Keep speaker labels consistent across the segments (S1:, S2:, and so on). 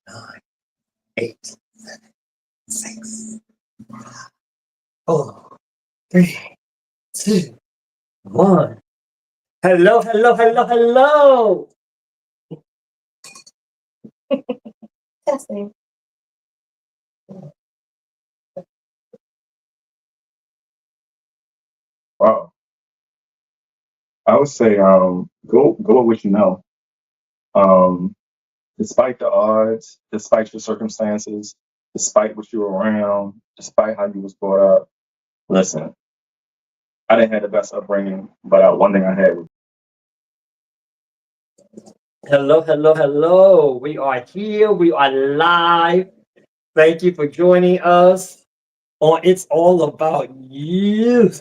S1: 9, 8, 7, 6, 5, 4, 3, 2, 1. Hello, hello, hello, hello.
S2: Testing.
S3: Wow. I would say go with what you know. Um, Despite the odds, despite your circumstances, despite what you were around, despite how you was brought up. Listen, I didn't have the best upbringing, but one thing I had was
S1: Hello, hello, hello. We are here. We are live. Thank you for joining us on It's All About You.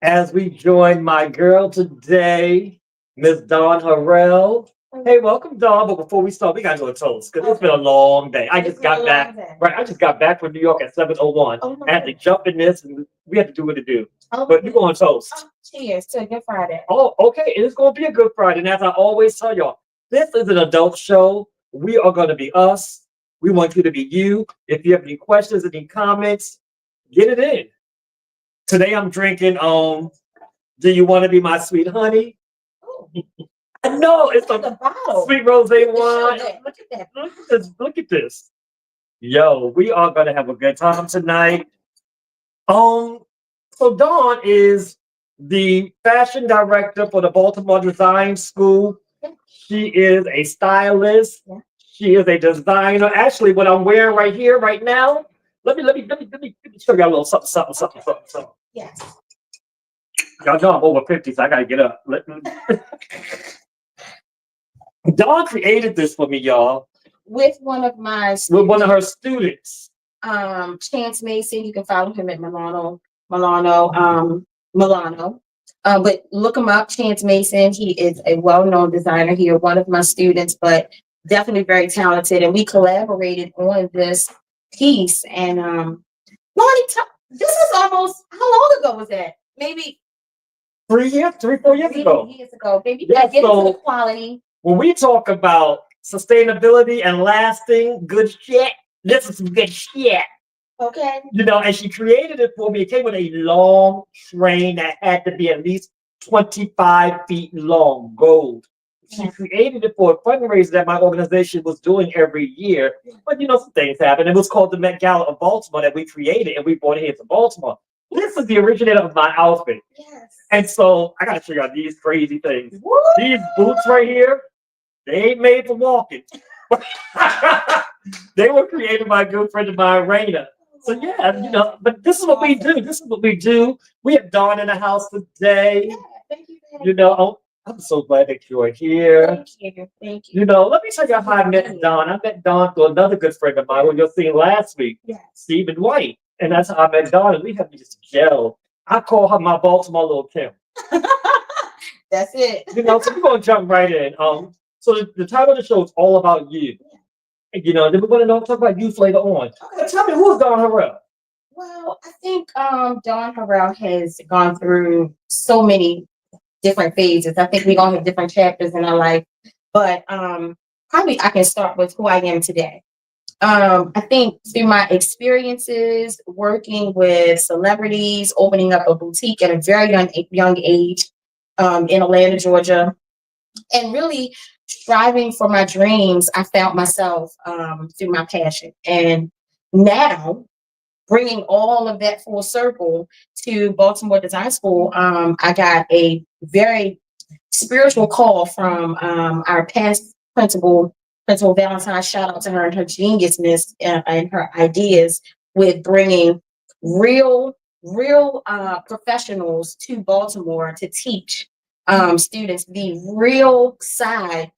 S1: As we join my girl today, Miss Dawn Harrell. Hey, welcome, Dawn. But before we start, we gotta do a toast because it's been a long day. I just got back. Right, I just got back from New York at 7:01. I had to jump in this, and we had to do what to do. But you're going to toast.
S2: Cheers to a good Friday.
S1: Oh, okay. It's going to be a good Friday. And as I always tell y'all, this is an adult show. We are going to be us. We want you to be you. If you have any questions, any comments, get it in. Today I'm drinking Do You Want to Be My Sweet Honey?
S2: Oh,
S1: I know it's
S2: the bottle.
S1: sweet rosé wine.
S2: Look at that.
S1: Look at this. Look at this. Yo, we are gonna have a good time tonight. So Dawn is the fashion director for the Baltimore Design School. She is a stylist.
S2: Yeah.
S1: She is a designer. Actually, what I'm wearing right here, right now. Let me show you a little something.
S2: Yes.
S1: Y'all know I'm over 50, so I gotta get up. Dawn created this for me, y'all.
S2: With one of my
S1: With one of her students.
S2: Chance Mason. You can follow him at Milano. But look him up, Chance Mason. He is a well-known designer here, one of my students, but definitely very talented. And we collaborated on this piece. And Lonnie, this is almost, how long ago was that? Maybe
S1: 4 years ago.
S2: Years ago. Maybe
S1: Yeah,
S2: get
S1: so
S2: into the quality.
S1: when we talk about sustainability and lasting good shit, this is some good shit.
S2: Okay.
S1: And she created it for me. It came with a long train that had to be at least 25 feet long, gold. She created it for a fundraiser that my organization was doing every year. But some things happen. It was called the Met Gala of Baltimore that we created, and we brought it here to Baltimore. This is the originator of my outfit.
S2: Yes.
S1: And so I gotta show y'all these crazy things.
S2: Woo!
S1: These boots right here, they ain't made for walking. They were created by a good friend of mine, Raina. So yeah, but this is what we do. This is what we do. We have Dawn in the house today.
S2: Yeah, thank you.
S1: I'm so glad that you're here.
S2: Thank you.
S1: Let me tell you how I met Dawn. I met Dawn through another good friend of mine who you'll see last week,
S2: Yes.
S1: Stephen White. And that's how I met Dawn, and we have this gel. I call her my Baltimore little Kim.
S2: That's it.
S1: So we're gonna jump right in. So the title of the show is all about you. Then we're gonna talk about youth later on. Okay. Tell me, who's Dawn Harrell?
S2: Well, I think Dawn Harrell has gone through so many different phases. I think we all have different chapters in our life, but probably I can start with who I am today. I think through my experiences working with celebrities, opening up a boutique at a very young age in Atlanta, Georgia, and really striving for my dreams, I found myself through my passion. And now, bringing all of that full circle to Baltimore Design School, I got a very spiritual call from our past principal Valentine. Shout out to her and her geniusness and her ideas with bringing real professionals to Baltimore to teach students the real side,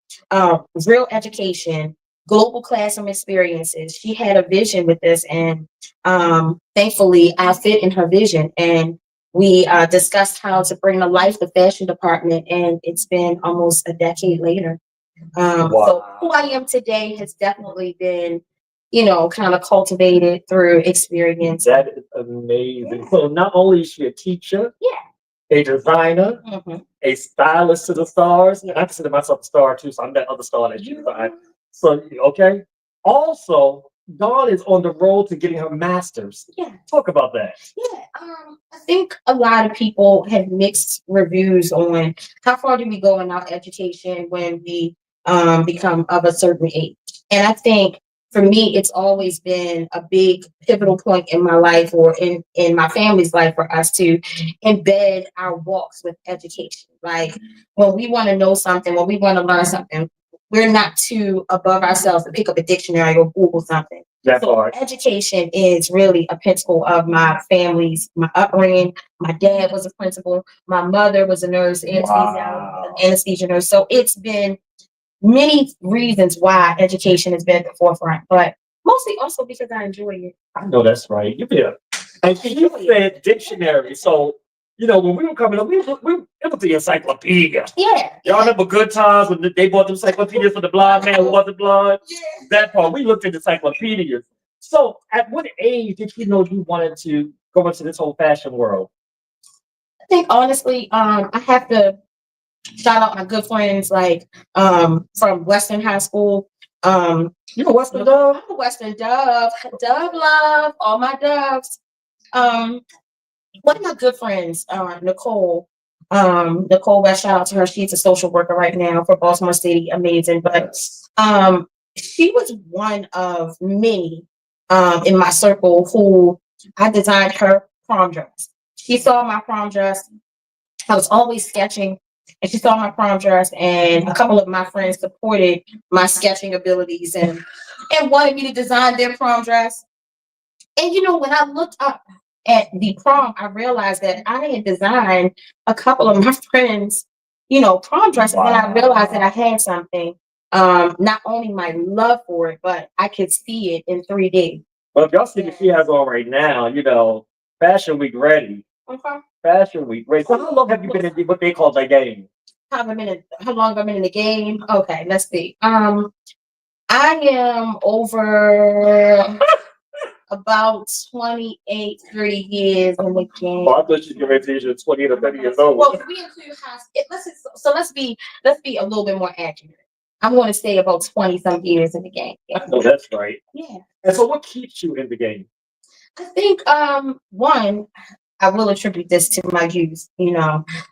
S2: real education, global classroom experiences. She had a vision with this, and thankfully I fit in her vision. And we discussed how to bring to life the fashion department, and it's been almost a decade later. So who I am today has definitely been, kind of cultivated through experience.
S1: That is amazing. So not only is she a teacher, a designer, a stylist to the stars. I consider myself a star too, so I'm that other star that you designed. So okay. Also, Dawn is on the road to getting her master's.
S2: Yeah.
S1: Talk about that.
S2: Yeah, I think a lot of people have mixed reviews on how far do we go in our education when we become of a certain age. And I think for me, it's always been a big pivotal point in my life or in my family's life for us to embed our walks with education. Like when we want to know something, when we want to learn something, we're not too above ourselves to pick up a dictionary or Google something.
S1: That
S2: So
S1: part.
S2: education is really a principle of my family's, my upbringing. My dad was a principal. My mother was a nurse,
S1: Wow.
S2: anesthesia nurse. So it's been many reasons why education has been at the forefront, but mostly also because I enjoy it.
S1: I know that's right. You feel. And you said dictionary. So, when we were coming up, it was the encyclopedia.
S2: Yeah.
S1: Y'all remember good times when they bought the encyclopedias for the blind man who wasn't blind?
S2: Yeah.
S1: That part, we looked at encyclopedias. So, at what age did you know you wanted to go into this whole fashion world?
S2: I think honestly, I have to shout out my good friends like from Western High School.
S1: You know Western Dove?
S2: I'm a Western Dove. Dove love, all my doves. One of my good friends, Nicole. Nicole West, shout out to her. She's a social worker right now for Baltimore City. Amazing. But she was one of many in my circle who I designed her prom dress. She saw my prom dress. I was always sketching, and she saw my prom dress, and a couple of my friends supported my sketching abilities and wanted me to design their prom dress. And when I looked up at the prom, I realized that I had designed a couple of my friends, prom dresses, and I realized that I had something. Not only my love for it, but I could see it in 3D.
S1: Well, if y'all see what she has on right now, Fashion Week ready.
S2: Okay.
S1: Fashion Week ready. So how long have you been in what they call the game?
S2: How long I've been in the game? Okay, let's see. I am over about 28, 30 years in the game.
S1: Oh, I thought you were ready to 20 to 30 years old.
S2: Well, if we include high school, let's be a little bit more accurate. I'm going to say about 20 some years in the game.
S1: I know that's right.
S2: Yeah.
S1: And so what keeps you in the game?
S2: I think one, I will attribute this to my youth,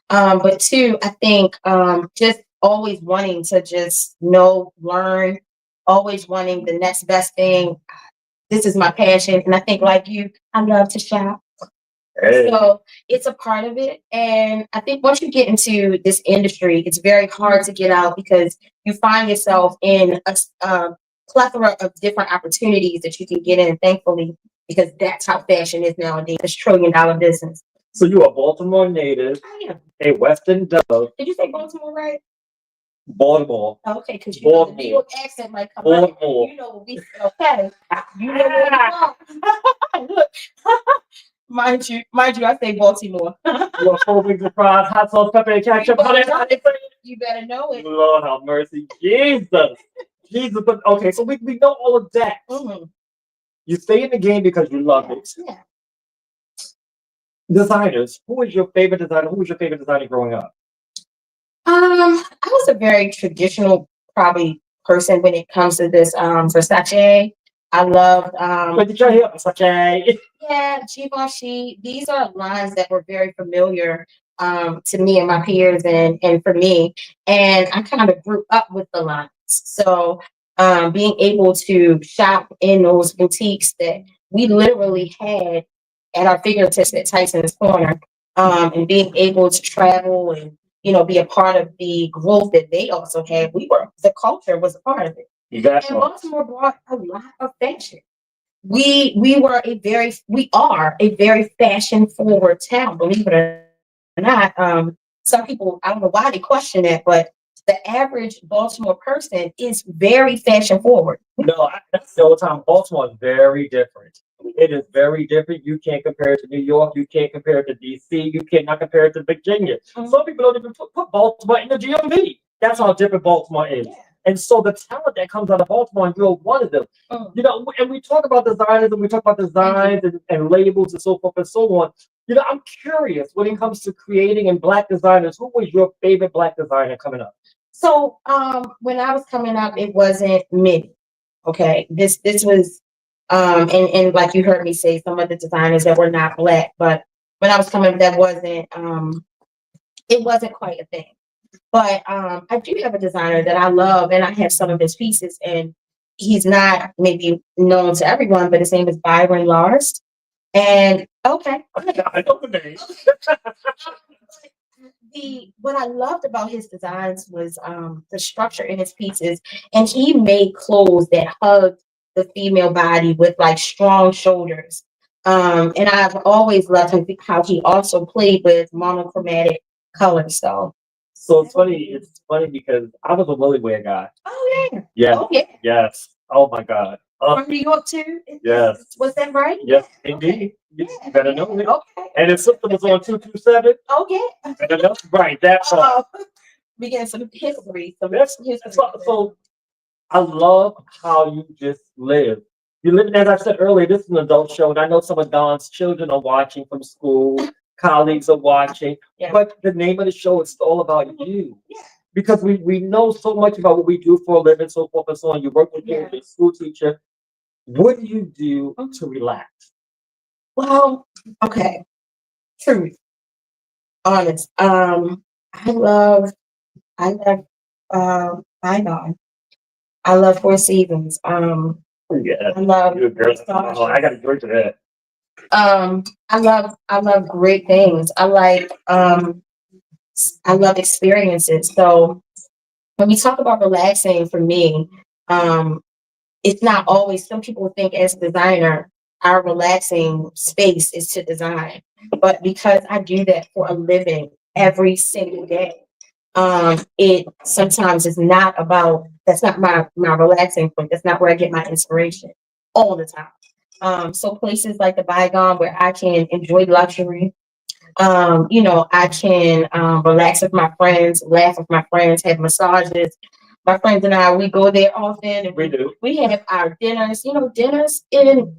S2: but two, I think just always wanting to just know, learn, always wanting the next best thing. This is my passion, and I think like you, I love to shop.
S1: Hey.
S2: So it's a part of it. And I think once you get into this industry, it's very hard to get out because you find yourself in a plethora of different opportunities that you can get in, thankfully, because that's how fashion is nowadays. It's $1 trillion business.
S1: So you are a Baltimore native,
S2: I am.
S1: a Western Dove.
S2: Did you say Baltimore right?
S1: Baltimore.
S2: Okay, because the
S1: Baltimore.
S2: New York accent might come out.
S1: Baltimore.
S2: You know what we okay. You know what we want. Look. Mind you, I say Baltimore.
S1: You are full of fries, hot sauce, pepper, and ketchup.
S2: You better know it.
S1: Lord have mercy. Jesus. Jesus. But okay, so we know all of that.
S2: Mm-hmm.
S1: You stay in the game because you love it.
S2: Yeah.
S1: Designers. Who was your favorite designer? Who was your favorite designer growing up?
S2: I was a very traditional, probably person when it comes to this. Versace. I loved.
S1: But did y'all hear Versace?
S2: Yeah, Givenchy. These are lines that were very familiar to me and my peers, and for me. And I kind of grew up with the lines. So being able to shop in those boutiques that we literally had at our fingertips at Tyson's Corner, and being able to travel and be a part of the growth that they also had. The culture was a part of it. And Baltimore brought a lot of fashion. We are a very fashion forward town, believe it or not. Some people, I don't know why they question that, but the average Baltimore person is very fashion forward.
S1: No, that's the old time. Baltimore is very different. It is very different. You can't compare it to New York. You can't compare it to DC. You cannot compare it to Virginia.
S2: Mm-hmm.
S1: Some people don't even put Baltimore in the GOV. That's how different Baltimore is. Yeah. And so the talent that comes out of Baltimore, and you're one of them. Mm-hmm. And we talk about designers and we talk about designs and labels and so forth and so on. I'm curious when it comes to creating and Black designers, who was your favorite Black designer coming up?
S2: So when I was coming up, it wasn't many. Okay, this was and like you heard me say, some of the designers that were not Black, but when I was coming up, that wasn't it wasn't quite a thing. But I do have a designer that I love, and I have some of his pieces, and he's not maybe known to everyone, but his name is Byron Lars. And okay,
S1: I know the name.
S2: the what I loved about his designs was the structure in his pieces, and he made clothes that hugged the female body with like strong shoulders. And I've always loved how he also played with monochromatic colors.
S1: So it's funny. It's funny because I was a Willie Wear guy.
S2: Oh yeah.
S1: Yeah.
S2: Oh yeah.
S1: Yes. Oh my God.
S2: From New York too.
S1: Yes.
S2: Was that right?
S1: Yes,
S2: Okay.
S1: indeed. You
S2: Yeah.
S1: better know it.
S2: Okay.
S1: And if something was on 227,
S2: Oh yeah.
S1: better know. Right. That part.
S2: We get some history.
S1: That's so. I love how you just live. You live, as I said earlier, this is an adult show, and I know some of Don's children are watching from school, colleagues are watching,
S2: Yeah.
S1: but the name of the show is all about you.
S2: Yeah.
S1: Because we know so much about what we do for a living, so forth and so on. You work with
S2: Yeah.
S1: your school teacher. What do you do to relax?
S2: Well, okay. Truth. Honest. I love Davon. I love Four Seasons.
S1: Yeah,
S2: I love
S1: you're a girl.
S2: massages.
S1: Oh, I got to drink to that.
S2: I love great things. I love experiences. So when we talk about relaxing, for me, it's not always. Some people think as a designer, our relaxing space is to design, but because I do that for a living every single day, it sometimes is not about. That's not my relaxing point. That's not where I get my inspiration all the time. So places like the Bygone where I can enjoy luxury. I can relax with my friends, laugh with my friends, have massages. My friends and I, we go there often, and
S1: We do.
S2: we have our dinners. Dinners in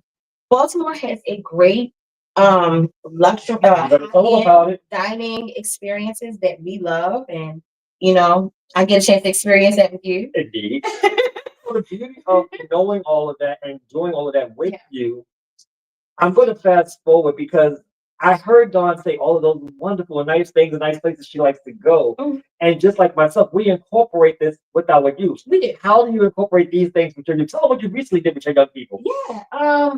S2: Baltimore has a great luxury
S1: It's all about it.
S2: dining experiences that we love, and I get a chance to experience that with you.
S1: Indeed. So the beauty of knowing all of that and doing all of that with
S2: Yeah.
S1: you, I'm going to fast forward because I heard Dawn say all of those wonderful and nice things and nice places she likes to go.
S2: Mhm.
S1: And just like myself, we incorporate this with our youth.
S2: We do.
S1: How do you incorporate these things with your youth? Tell them what you recently did with your young people.
S2: Yeah.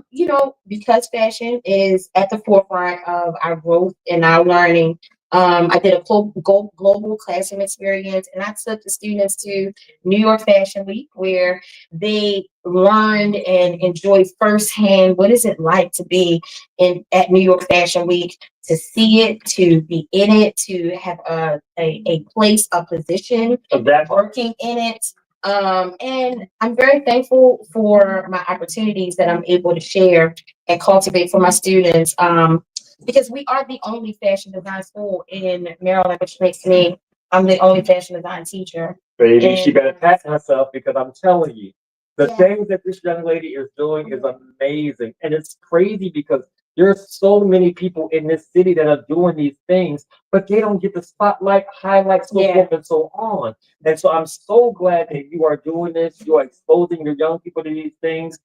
S2: Because fashion is at the forefront of our growth and our learning. I did a global classroom experience, and I took the students to New York Fashion Week, where they learned and enjoyed firsthand what is it like to be at New York Fashion Week, to see it, to be in it, to have a place, a position,
S1: Of that
S2: working in it. And I'm very thankful for my opportunities that I'm able to share and cultivate for my students. Because we are the only fashion design school in Maryland, which makes me, I'm the only fashion design teacher.
S1: baby, she
S2: And
S1: better pat herself because I'm telling you, the
S2: Yeah.
S1: things that this young lady is doing is amazing. And it's crazy because there's so many people in this city that are doing these things, but they don't get the spotlight, highlights, so
S2: Yeah.
S1: forth and so on. And so I'm so glad that you are doing this. You are exposing your young people to these things.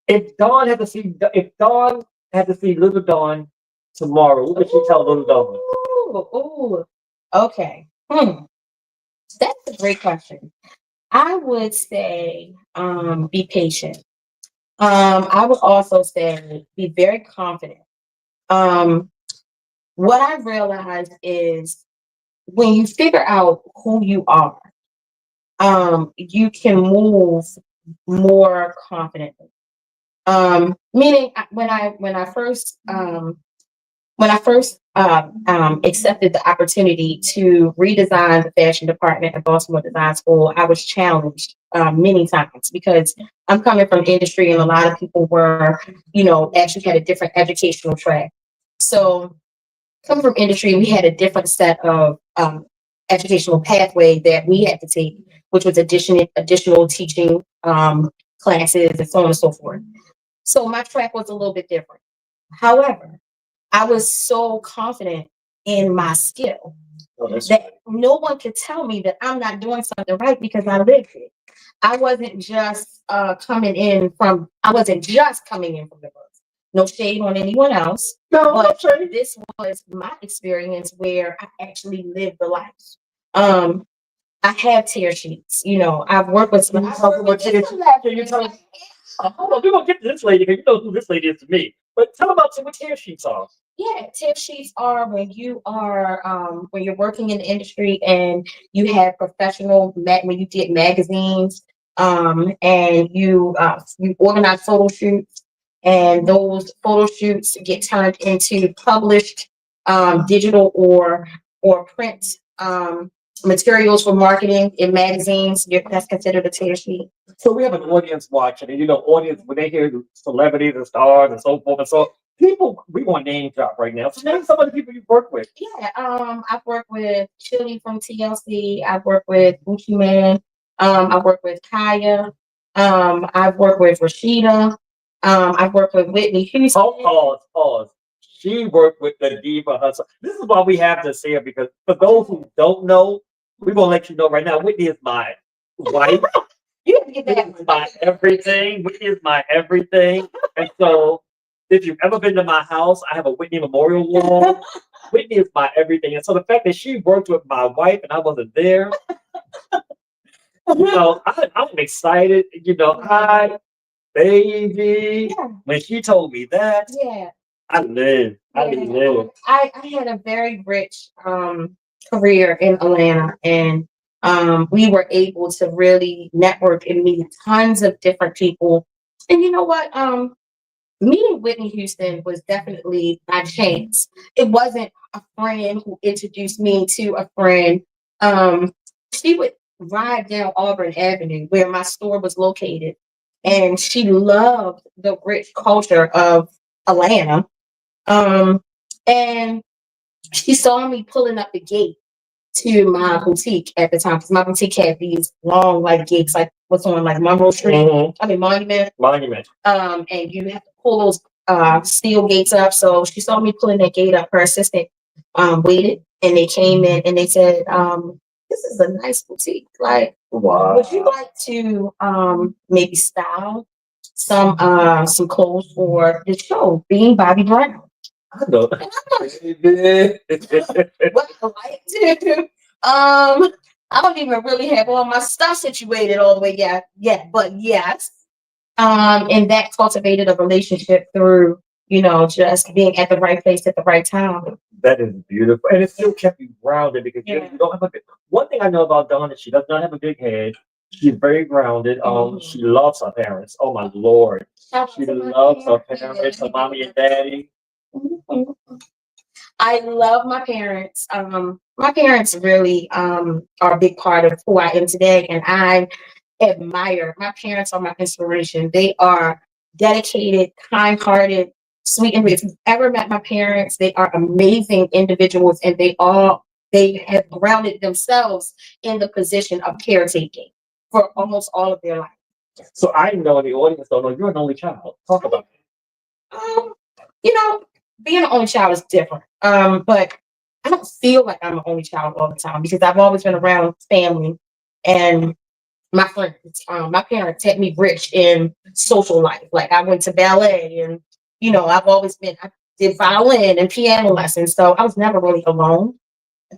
S1: If Dawn had to see Little Dawn tomorrow, what would she tell Little Dawn?
S2: Ooh, okay. That's a great question. I would say, be patient. I would also say be very confident. Um, what I realized is when you figure out who you are, you can move more confidently. Meaning when I first accepted the opportunity to redesign the fashion department at Baltimore Design School, I was challenged many times because I'm coming from industry, and a lot of people were, actually had a different educational track. So coming from industry, we had a different set of educational pathway that we had to take, which was additional teaching classes and so on and so forth. So my track was a little bit different. However, I was so confident in my skill that no one could tell me that I'm not doing something right because I lived it. I wasn't just coming in from the books. No shade on anyone else. But this was my experience where I actually lived the life. I have tear sheets. I've worked with some.
S1: Hold on, we're gonna get to this lady because you know who this lady is to me. But tell about what tear sheets are.
S2: Yeah, tear sheets are when you're working in the industry and you have when you did magazines, and you organize photo shoots, and those photo shoots get turned into published digital or print materials for marketing in magazines. That's considered a tear sheet.
S1: So we have an audience watching, and audience when they hear the celebrities and stars and so forth and so people, we want name drop right now. So name some of the people you work with.
S2: Yeah, I've worked with Chili from TLC. I've worked with Gucci Man. I've worked with Kaya. I've worked with Rashida. I've worked with Whitney Houston.
S1: Pause. She worked with the diva hustle. This is why we have to say it, because for those who don't know, we're gonna let you know right now. Whitney is my wife.
S2: You have to get that.
S1: Whitney is my everything. Whitney is my everything. And so, if you've ever been to my house, I have a Whitney memorial wall. Whitney is my everything. And so the fact that she worked with my wife and I wasn't there, I'm excited. Hi, baby.
S2: Yeah.
S1: When she told me that,
S2: Yeah.
S1: I live.
S2: I had a very rich career in Atlanta, and we were able to really network and meet tons of different people. And you know what? Meeting Whitney Houston was definitely by chance. It wasn't a friend who introduced me to a friend. She would ride down Auburn Avenue where my store was located, and she loved the rich culture of Atlanta. And she saw me pulling up the gate to my boutique at the time, because my boutique had these long gates, like what's on Monroe Street.
S1: Mhm.
S2: I mean Monument.
S1: Monument.
S2: And you have to pull those steel gates up. So she saw me pulling that gate up. Her assistant waited, and they came in and they said, "This is a nice boutique.
S1: Wow.
S2: Would you like to maybe style some clothes for the show, being Bobby Brown?"
S1: I know.
S2: What I like to do. I don't even really have all my stuff situated all the way yet, but yes. And that cultivated a relationship through, just being at the right place at the right time.
S1: That is beautiful. And it still kept you grounded because you don't have one thing I know about Dawn is she does not have a big head. She's very grounded. She loves her parents. Oh my Lord. She loves her parents, her mommy and daddy.
S2: I love my parents. My parents really are a big part of who I am today, and I admire my parents. Are my inspiration. They are dedicated, kind-hearted, sweet, and if you've ever met my parents, they are amazing individuals, and they have grounded themselves in the position of caretaking for almost all of their life.
S1: So I know the audience don't know you're an only child. Talk about it.
S2: Being an only child is different. But I don't feel like I'm an only child all the time because I've always been around family and my friends. My parents had me rich in social life. Like I went to ballet, and I did violin and piano lessons, so I was never really alone.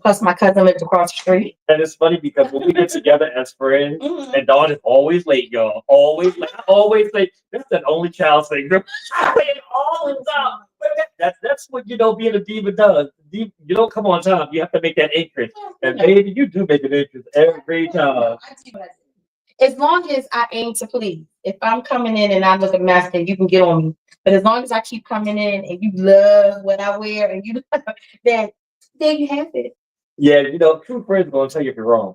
S2: Plus, my cousin lived across the street.
S1: And it's funny because when we get together as friends, and Dawn is always late, y'all. Always late. That's an only child thing. All the time. But that's what being a diva does. You don't come on time. You have to make that entrance. And baby, you do make an entrance every time.
S2: As long as I aim to please. If I'm coming in and I look a mess, then you can get on me. But as long as I keep coming in and you love what I wear and you then you have it.
S1: Yeah, true friends are gonna tell you if you're wrong.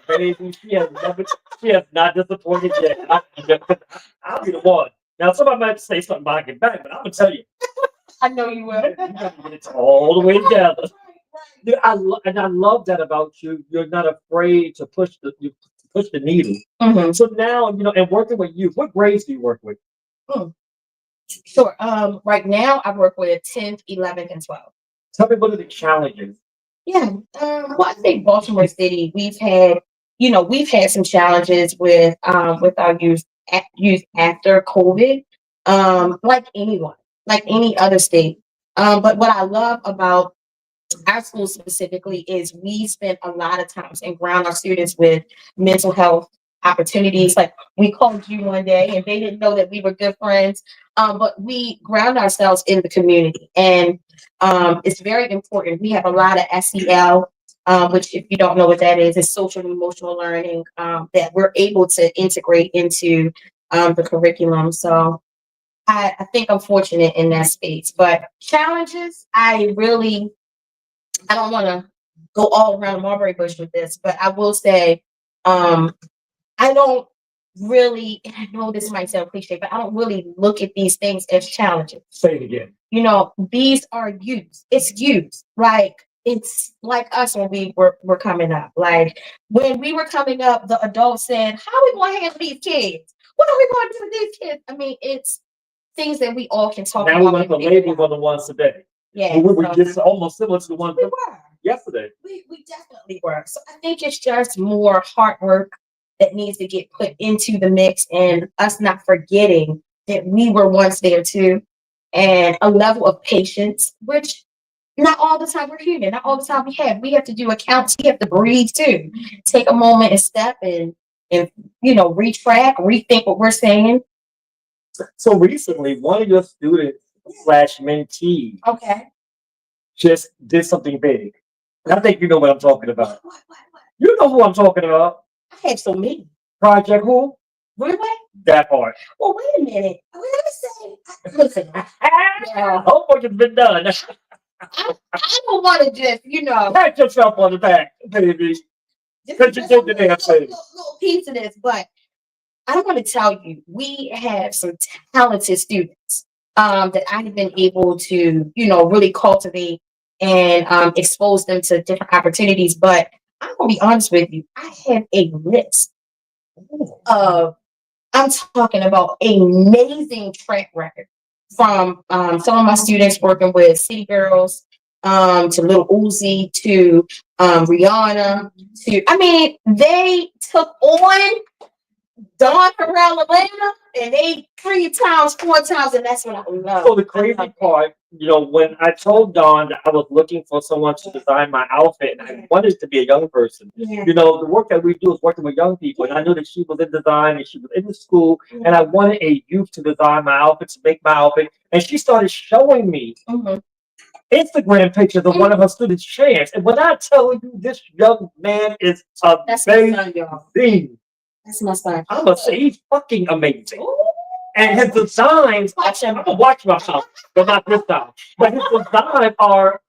S1: Baby, she has not disappointed yet. I'll be the one. Now somebody might say something behind your back, but I'm gonna tell you.
S2: I know you will.
S1: It's all the way together. Yeah, I love that about you. You're not afraid to push the needle.
S2: Mm-hmm.
S1: So now, and working with youth, what grades do you work with?
S2: Sure. Right now I work with 10th, 11th, and 12th.
S1: Tell me what are the challenges
S2: Yeah. Well, I think Baltimore City, we've had some challenges with our youth after COVID, like anyone, like any other state. But what I love about our school specifically is we spend a lot of times and ground our students with mental health opportunities. Like we called you one day and they didn't know that we were good friends. But we ground ourselves in the community and it's very important. We have a lot of SEL, which if you don't know what that is social and emotional learning that we're able to integrate into the curriculum. So I think I'm fortunate in that space, but challenges, I don't want to go all around the mulberry bush with this, but I will say, I don't really, and I know this might sound cliche, but I don't really look at these things as challenges.
S1: Say it again.
S2: These are youth. It's youth. Like, it's like us when we were coming up. Like, when we were coming up, the adults said, how are we going to handle these kids? What are we going to do with these kids? I mean, it's things that we all can talk
S1: Now
S2: about.
S1: we want the labels on the ones today.
S2: Yeah.
S1: We were just almost similar to the ones
S2: we were.
S1: yesterday.
S2: We definitely were. So I think it's just more hard work that needs to get put into the mix and us not forgetting that we were once there too. And a level of patience, which not all the time we're human, not all the time we have. We have to do accounts, we have to breathe too. Take a moment and step and retract, rethink what we're saying.
S1: So recently, one of your students / mentees
S2: Okay.
S1: just did something big. And I think you know what I'm talking about.
S2: What?
S1: You know who I'm talking about.
S2: I had so many.
S1: Project who?
S2: Really?
S1: That part.
S2: Well, wait a minute. Let me say, listen. Yeah.
S1: Homework has been done.
S2: I don't want to just,
S1: Pat yourself on the back, baby. Because you did the damn thing.
S2: Little piece of this, but I don't want to tell you, we have some talented students that I've been able to, really cultivate and expose them to different opportunities. But I'm gonna be honest with you, I have a list of, I'm talking about amazing track record from some of my students working with City Girls, to Little Uzi, to Rihanna, they took on Dawn Harrell Atlanta, and they 3 times, 4 times, and that's what I love.
S1: So the crazy part, when I told Dawn that I was looking for someone to design my outfit, and I wanted to be a young person.
S2: Yeah.
S1: The work that we do is working with young people, and I knew that she was in design and she was in the school, and I wanted a youth to design my outfit, to make my outfit, and she started showing me Instagram pictures of one of her students' Chance, and when I tell you this young man is amazing.
S2: That's my son.
S1: I'm gonna say he's fucking amazing. Ooh. And his designs, I'm gonna watch myself, but not this time. But his designs are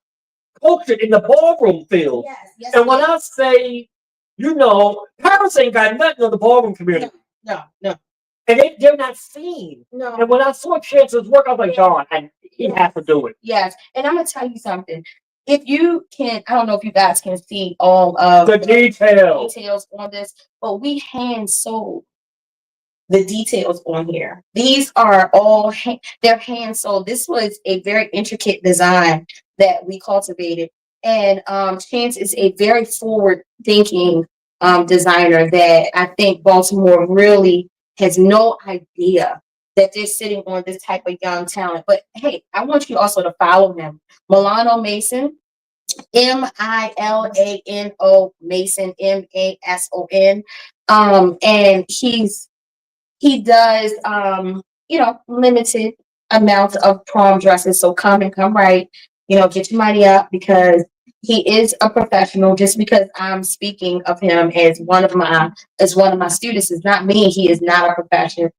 S1: cultured in the ballroom field.
S2: Yes,
S1: and when I say, parents ain't got nothing on the ballroom community.
S2: No.
S1: And they're not seen.
S2: No.
S1: And when I saw Chance's work, I was like, John, and he has to do it.
S2: Yes. And I'm gonna tell you something. If you can, I don't know if you guys can see all of
S1: the details
S2: on this, but we hand sewed the details on here. These are all they're hand sewed. This was a very intricate design that we cultivated, and Chance is a very forward thinking designer that I think Baltimore really has no idea that they're sitting on this type of young talent. But hey, I want you also to follow him. Milano Mason, Milano Mason, Mason. And he does limited amounts of prom dresses. So come right, get your money up, because he is a professional. Just because I'm speaking of him as one of my students does not mean he is not a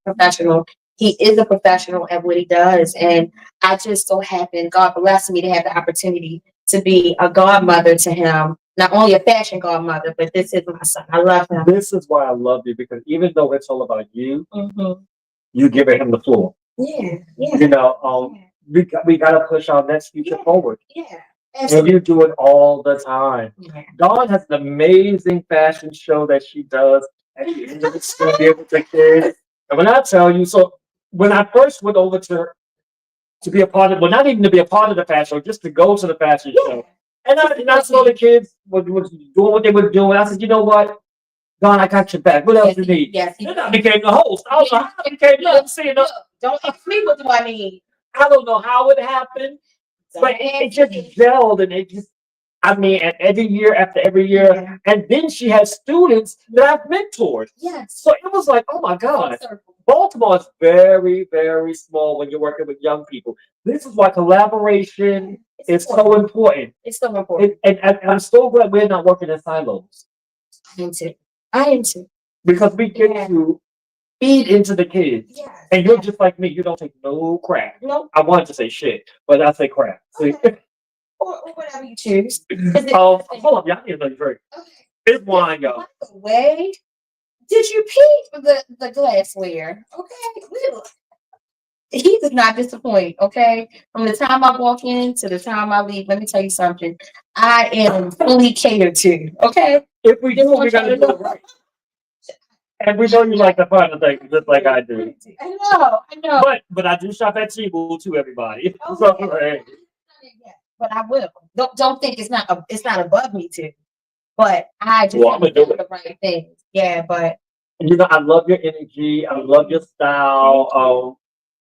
S2: professional. He is a professional at what he does. And I just so happen, God blessed me to have the opportunity to be a godmother to him. Not only a fashion godmother, but this is my son. I love him.
S1: This is why I love you, because even though it's all about you, you giving him the floor.
S2: Yeah.
S1: We got to push our next future forward.
S2: Yeah.
S1: Absolutely. And you do it all the time. Yeah. Dawn has an amazing fashion show that she does at the end of the studio with the kids. And when I tell you, when I first went over to be a part of, not even to be a part of the fashion show, just to go to the fashion show, And I saw the kids was doing what they were doing. I said, you know what? God, I got your back. What else you need?
S2: Yes.
S1: Then I became the host. I was like, I became the MC.
S2: Look, don't ask me what do I need.
S1: I don't know how it happened, but it just gelled and it just, I mean, and every year after every year.
S2: Yeah.
S1: And then she has students that I've mentored.
S2: Yes.
S1: So it was like, oh my God.
S2: Full circle.
S1: Baltimore is very, very small when you're working with young people. This is why collaboration is so important.
S2: It's so important.
S1: And I'm so glad we're not working in silos
S2: I am too.
S1: because we get to feed into the kids.
S2: Yes.
S1: And you're just like me. You don't take no crap.
S2: Nope.
S1: I wanted to say shit, but I say crap.
S2: Okay. Or whatever you choose.
S1: Oh, hold up, y'all need another drink.
S2: Okay.
S1: It's wine, y'all.
S2: By the way, did you pee the glassware? Okay. He does not disappoint. Okay. From the time I walk in to the time I leave, let me tell you something. I am fully catered to. Okay.
S1: If we do, we gotta do it right. And we know you like the fun things just like I do.
S2: I know.
S1: But I do shop at T-Bull too, everybody.
S2: Okay.
S1: So, hey.
S2: But I will. Don't think it's not above me to. But I just
S1: Well, I'm gonna do it.
S2: the right things. Yeah, but
S1: You know, I love your energy. I love your style.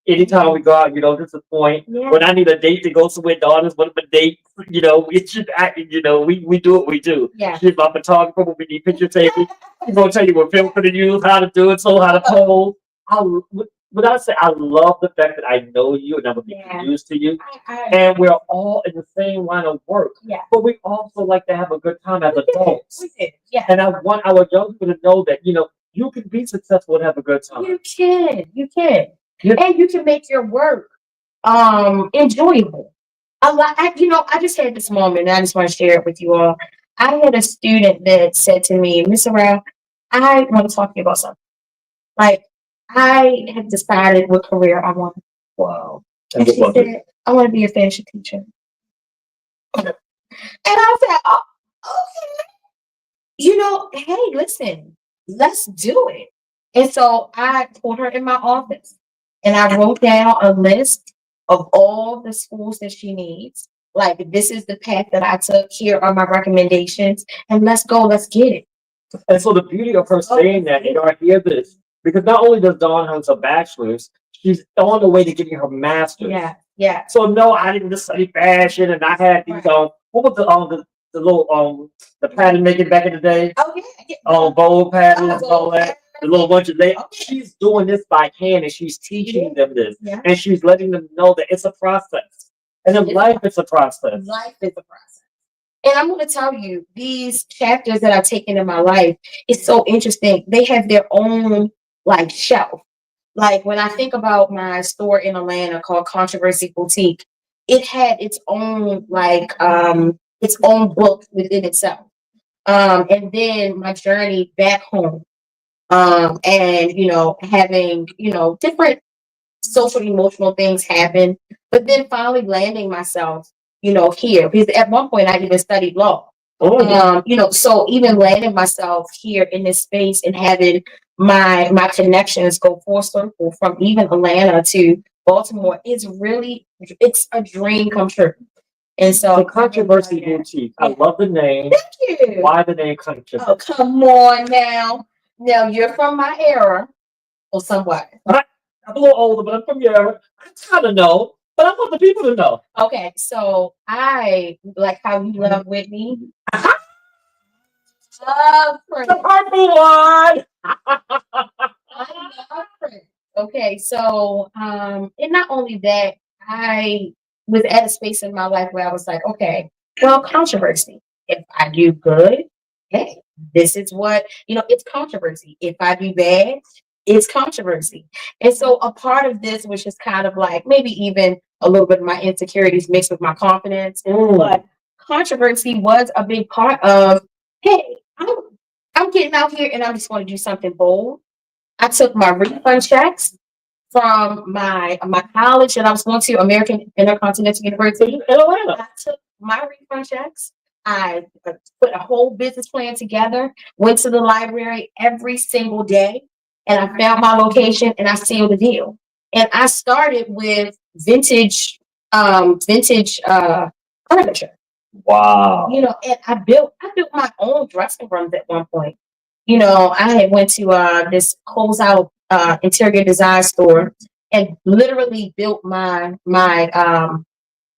S1: Anytime we go out, you don't disappoint.
S2: yeah.
S1: When I need a date to go somewhere, daughters, what if a date? You know, we should act. You know, we do what we do.
S2: Yeah.
S1: She's my photographer. When we need picture taking, she's gonna tell you what film to use, how to do it, so how to pose. But I say I love the fact that I know you and I'm gonna be
S2: Yeah.
S1: used to you,
S2: I
S1: and we're all in the same line of work.
S2: Yeah.
S1: But we also like to have a good time as adults.
S2: We did. Yeah.
S1: And I want our young people to know that, you know, you can be successful and have a good time.
S2: You can.
S1: Yeah.
S2: And you can make your work enjoyable. I just had this moment and I just want to share it with you all. I had a student that said to me, Miss Harrell, I want to talk to you about something. Like, I have decided what career I want. Whoa. And she said, I want to be a fashion teacher. And I said, oh, okay. You know, hey, listen, let's do it. And so I pulled her in my office and I wrote down a list of all the schools that she needs. Like, this is the path that I took. Here are my recommendations. And let's go, let's get it.
S1: And so the beauty of her saying that, and I hear this, because not only does Dawn have a bachelor's, she's on the way to getting her master's.
S2: Yeah.
S1: So no, I didn't just study fashion, and I had these what was the little the pattern making back in the day?
S2: Oh yeah.
S1: Bold patterns, all that. The little bunch of
S2: Okay.
S1: She's doing this by hand, and she's teaching them this,
S2: Yeah.
S1: and she's letting them know that it's a process, and in life, it's a process.
S2: Life is a process. And I'm going to tell you, these chapters that I've taken in my life, it's so interesting. They have their own like shelf. Like when I think about my store in Atlanta called Controversy Boutique, it had its own its own book within itself. And then my journey back home, and having different social emotional things happen, but then finally landing myself here, because at one point I even studied law. So even landing myself here in this space and having my connections go full circle from even Atlanta to Baltimore is really, it's a dream come true. And so
S1: The Controversy Boutique. I love the name.
S2: Thank you.
S1: Why the name Controversy?
S2: Oh, come on now. Now you're from my era, or somewhat.
S1: I'm a little older, but I'm from your era. I kind of know, but I want the people to know.
S2: Okay, so I like how you love Whitney. Love Prince.
S1: The purple one.
S2: I love Prince. Okay, so and not only that, I was at a space in my life where I was like, okay, well, controversy. If I do good, hey, this is what it's controversy. If I do bad, it's controversy. And so a part of this, which is kind of like maybe even a little bit of my insecurities mixed with my confidence, but controversy was a big part of, hey, I'm getting out here and I'm just going to do something bold. I took my refund checks from my college that I was going to, American Intercontinental University in Atlanta. I took my refund checks. I put a whole business plan together, went to the library every single day, and I found my location and I sealed the deal. And I started with vintage furniture.
S1: Wow.
S2: You know, and I built my own dressing rooms at one point. You know, I had went to this closeout interior design store and literally built my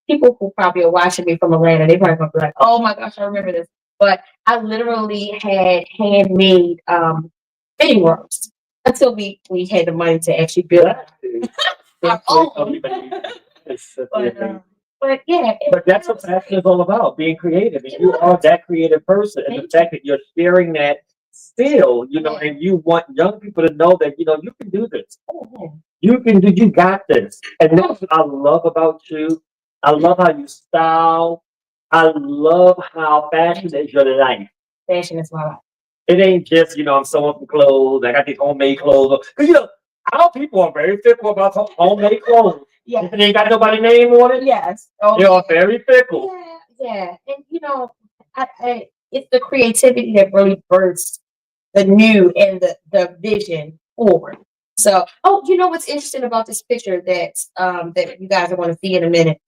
S2: people who probably are watching me from Atlanta, they probably gonna be like, oh my gosh, I remember this. But I literally had handmade fitting rooms until we had the money to actually build our own. But yeah,
S1: But that's what passion is all about, being creative. And you are that creative person. And the fact that you're sharing that still, you know, and you want young people to know that, you know, you can do this. You can do, you got this. And that's what I love about you. I love how you style. I love how fashion is your life.
S2: Fashion is my life.
S1: It ain't just, you know, I'm sewing some clothes. I got these homemade clothes. Because, you know, our people are very fickle about homemade clothes.
S2: Yeah.
S1: They ain't got nobody's name on it.
S2: Yes.
S1: They are very fickle.
S2: Yeah. And, you know, it's the creativity that really births the new and the vision forward. So, oh, you know what's interesting about this picture that you guys are going to see in a minute?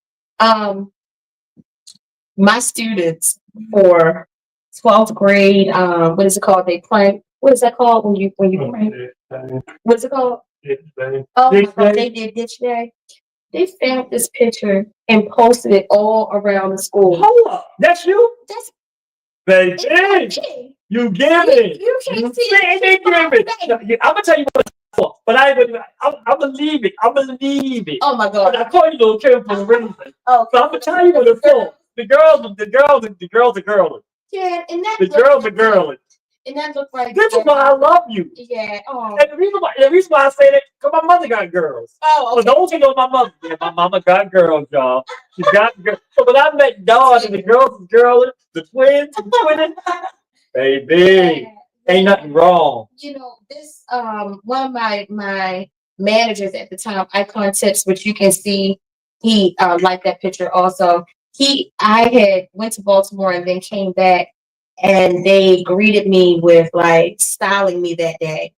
S2: My students for 12th grade, what is it called? They prank. What is that called when you prank? What is it called? Oh my God, they did ditch day. They found this picture and posted it all around the school.
S1: Hold up, that's you?
S2: That's
S1: baby. You give it.
S2: You can't see
S1: it. I'm gonna tell you what it's for, but I'm gonna leave it. I'm gonna leave it.
S2: Oh my God!
S1: But I call you little Kim for a reason.
S2: Oh,
S1: so I'm gonna tell you what it's for. The girls are girling.
S2: Yeah, and that
S1: the girls are girling.
S2: And that looked like
S1: this is why I love you.
S2: Yeah. Oh.
S1: And the reason why I say that, because my mother got girls.
S2: Oh, okay.
S1: For those who know my mother, my mama got girls, y'all. She got girls. So when I met Dawn and the girls was girling, the twins, baby, ain't nothing wrong.
S2: You know, this one of my managers at the time, Icon Tips, which you can see, he liked that picture also. I had went to Baltimore and then came back, and they greeted me with like styling me that day,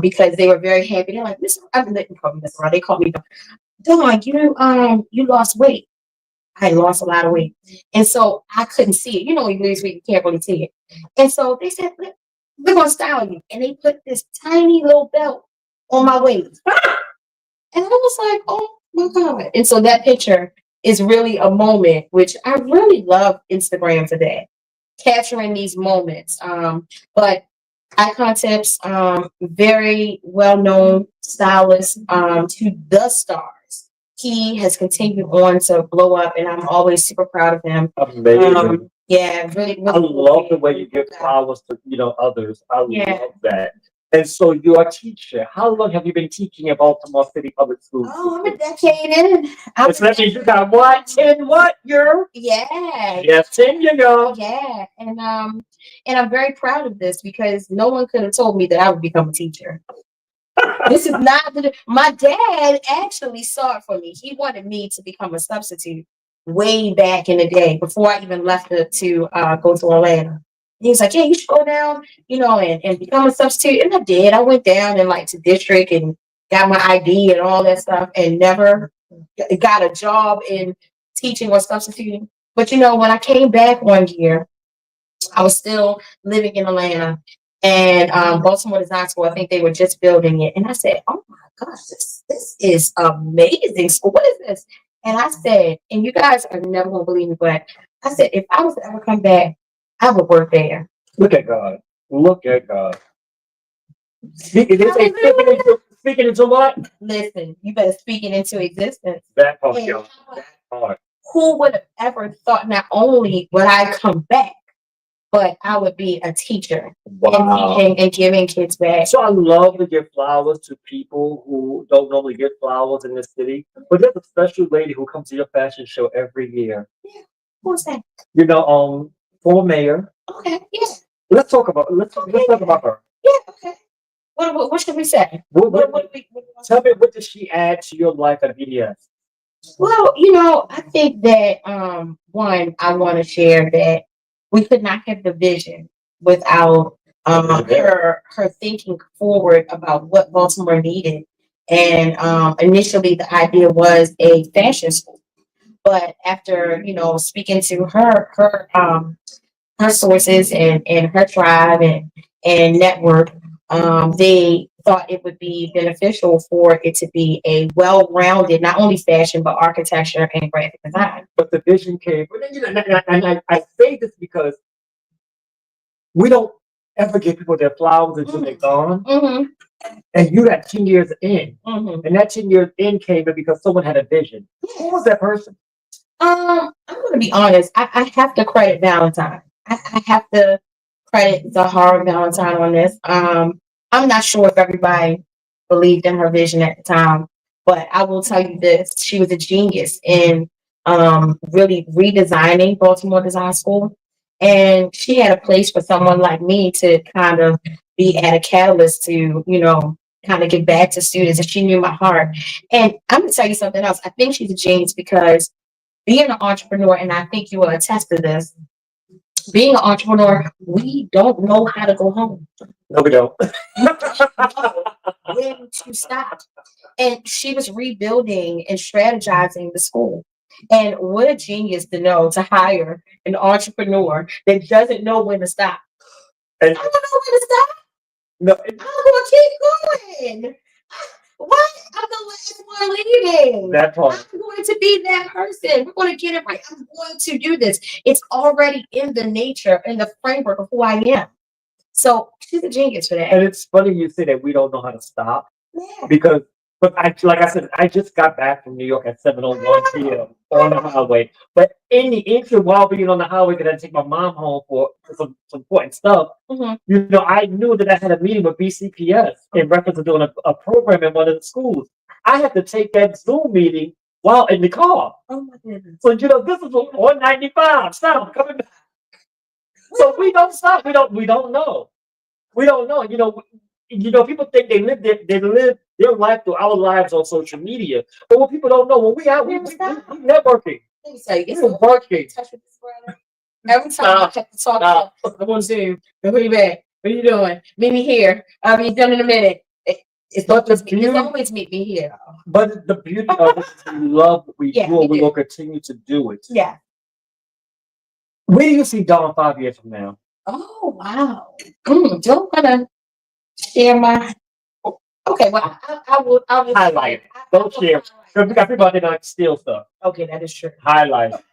S2: because they were very happy. They're like, Miss, I didn't call me Miss Roy, they called me Dawn. You lost weight. I lost a lot of weight, and so I couldn't see it. You know, when you lose weight, you can't really see it. And so they said, we're gonna style you, and they put this tiny little belt on my waist, and I was like, oh my God. And so that picture is really a moment, which I really love Instagram today, capturing these moments. But Icon Tips, very well-known stylist, to the stars. He has continued on to blow up, and I'm always super proud of him.
S1: Amazing.
S2: Yeah, really.
S1: I love the way you give flowers to others. I love that. And so you're a teacher. How long have you been teaching at Baltimore City Public Schools?
S2: Oh, I'm a decade in.
S1: So that means you got what? 10 what year?
S2: Yeah.
S1: Yes, 10 years.
S2: Yeah. And I'm very proud of this because no one could have told me that I would become a teacher. This is not my dad actually saw it for me. He wanted me to become a substitute way back in the day before I even left to go to Atlanta. He was like, yeah, you should go down, and become a substitute. And I did. I went down and to district and got my ID and all that stuff and never got a job in teaching or substituting. But when I came back one year, I was still living in Atlanta, and Baltimore Design School, I think they were just building it. And I said, oh my gosh, this is amazing school. What is this? And I said, and you guys are never going to believe me, but I said, if I was to ever come back, I would work there.
S1: Look at God. Look at God. Speaking into what?
S2: Listen, you better speak it into existence.
S1: That part, y'all. That part.
S2: Who would have ever thought not only would I come back, but I would be a teacher.
S1: Wow.
S2: And teaching and giving kids back.
S1: So I love to give flowers to people who don't normally get flowers in this city. But there's a special lady who comes to your fashion show every year.
S2: Yeah. Who's that?
S1: Former mayor.
S2: Okay. Yeah.
S1: Let's talk about her.
S2: Yeah. Okay. What should we say?
S1: Tell me, what does she add to your life at BDS?
S2: Well, I think that one, I want to share that we could not have the vision without her thinking forward about what Baltimore needed. And initially, the idea was a fashion school. But after, speaking to her sources and her tribe and network, they thought it would be beneficial for it to be a well-rounded, not only fashion, but architecture and graphic design.
S1: But the vision came, and I say this because we don't ever give people their flowers until they're gone.
S2: Mm-hmm.
S1: And you got 10 years in.
S2: Mm-hmm.
S1: And that 10 years in came in because someone had a vision. Who was that person?
S2: I'm going to be honest. I have to credit Valentine. I have to credit Zahara Valentine on this. I'm not sure if everybody believed in her vision at the time, but I will tell you this: she was a genius in really redesigning Baltimore Design School, and she had a place for someone like me to kind of be at a catalyst to, kind of give back to students. And she knew my heart. And I'm going to tell you something else. I think she's a genius because being an entrepreneur, and I think you will attest to this, being an entrepreneur, we don't know how to go home.
S1: No, we don't.
S2: When to stop. And she was rebuilding and strategizing the school. And what a genius to know to hire an entrepreneur that doesn't know when to stop.
S1: And
S2: I don't know when to stop.
S1: no,
S2: I'm going to keep going. What? I'm the last one leaving.
S1: that part.
S2: I'm going to be that person. We're going to get it right. I'm going to do this. It's already in the nature, in the framework of who I am. So she's a genius for that.
S1: And it's funny you say that we don't know how to stop
S2: Yeah.
S1: because, but like I said, I just got back from New York at 7:01 p.m. on the highway. But in the interim, while being on the highway, because I had to take my mom home for some important stuff, I knew that I had a meeting with BCPS in reference to doing a program in one of the schools. I had to take that Zoom meeting while in the car.
S2: Oh my goodness.
S1: So this is on 95. Stop coming back. So we don't stop. We don't know. We don't know. People think they live their life through our lives on social media. But what people don't know, when we out, we networking.
S2: Let me tell you, it's
S1: We're working.
S2: touch with this brother. Every time I have to talk to him, I'm on Zoom. Where you at? What are you doing? Meet me here. I'll be done in a minute. It's always meet me here.
S1: But the beauty of it is we love what we do, and we will continue to do it.
S2: Yeah.
S1: Where do you see Dawn 5 years from now?
S2: Oh wow. Don't wanna share my. Okay, well I will
S1: highlight it. Don't share. Because we got people out there that like to steal stuff.
S2: Okay, that is true.
S1: Highlight it.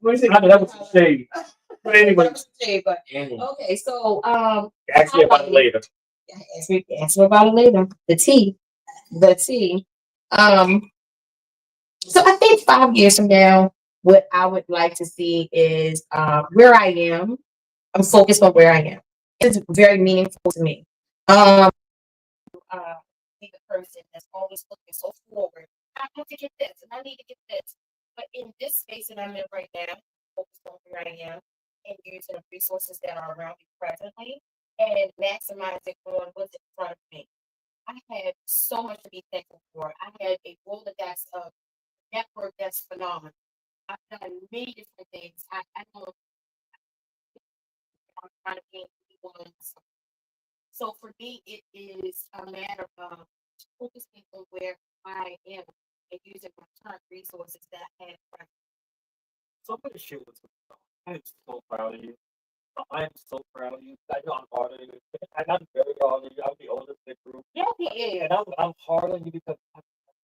S2: What is it?
S1: I know that was a shade. But anyway.
S2: Okay, so
S1: ask me about it later.
S2: Ask me about it later. The tea. So I think 5 years from now, what I would like to see is where I am. I'm focused on where I am. It's very meaningful to me. Be the person that's always looking so forward. I need to get this and I need to get this. But in this space that I'm in right now, focused on where I am and using the resources that are around me presently and maximizing on what's in front of me. I had so much to be thankful for. I had a Rolodex of network that's phenomenal. I've done many different things. I don't I'm trying to be one. So for me, it is a matter of focusing on where I am and using my current resources that I have.
S1: So I'm going to share this with you. I am so proud of you. I am so proud of you. I know I'm hard on you. And I'm very hard on you. I'm the oldest in the group.
S2: Yeah, he is.
S1: And I'm hard on you because I'm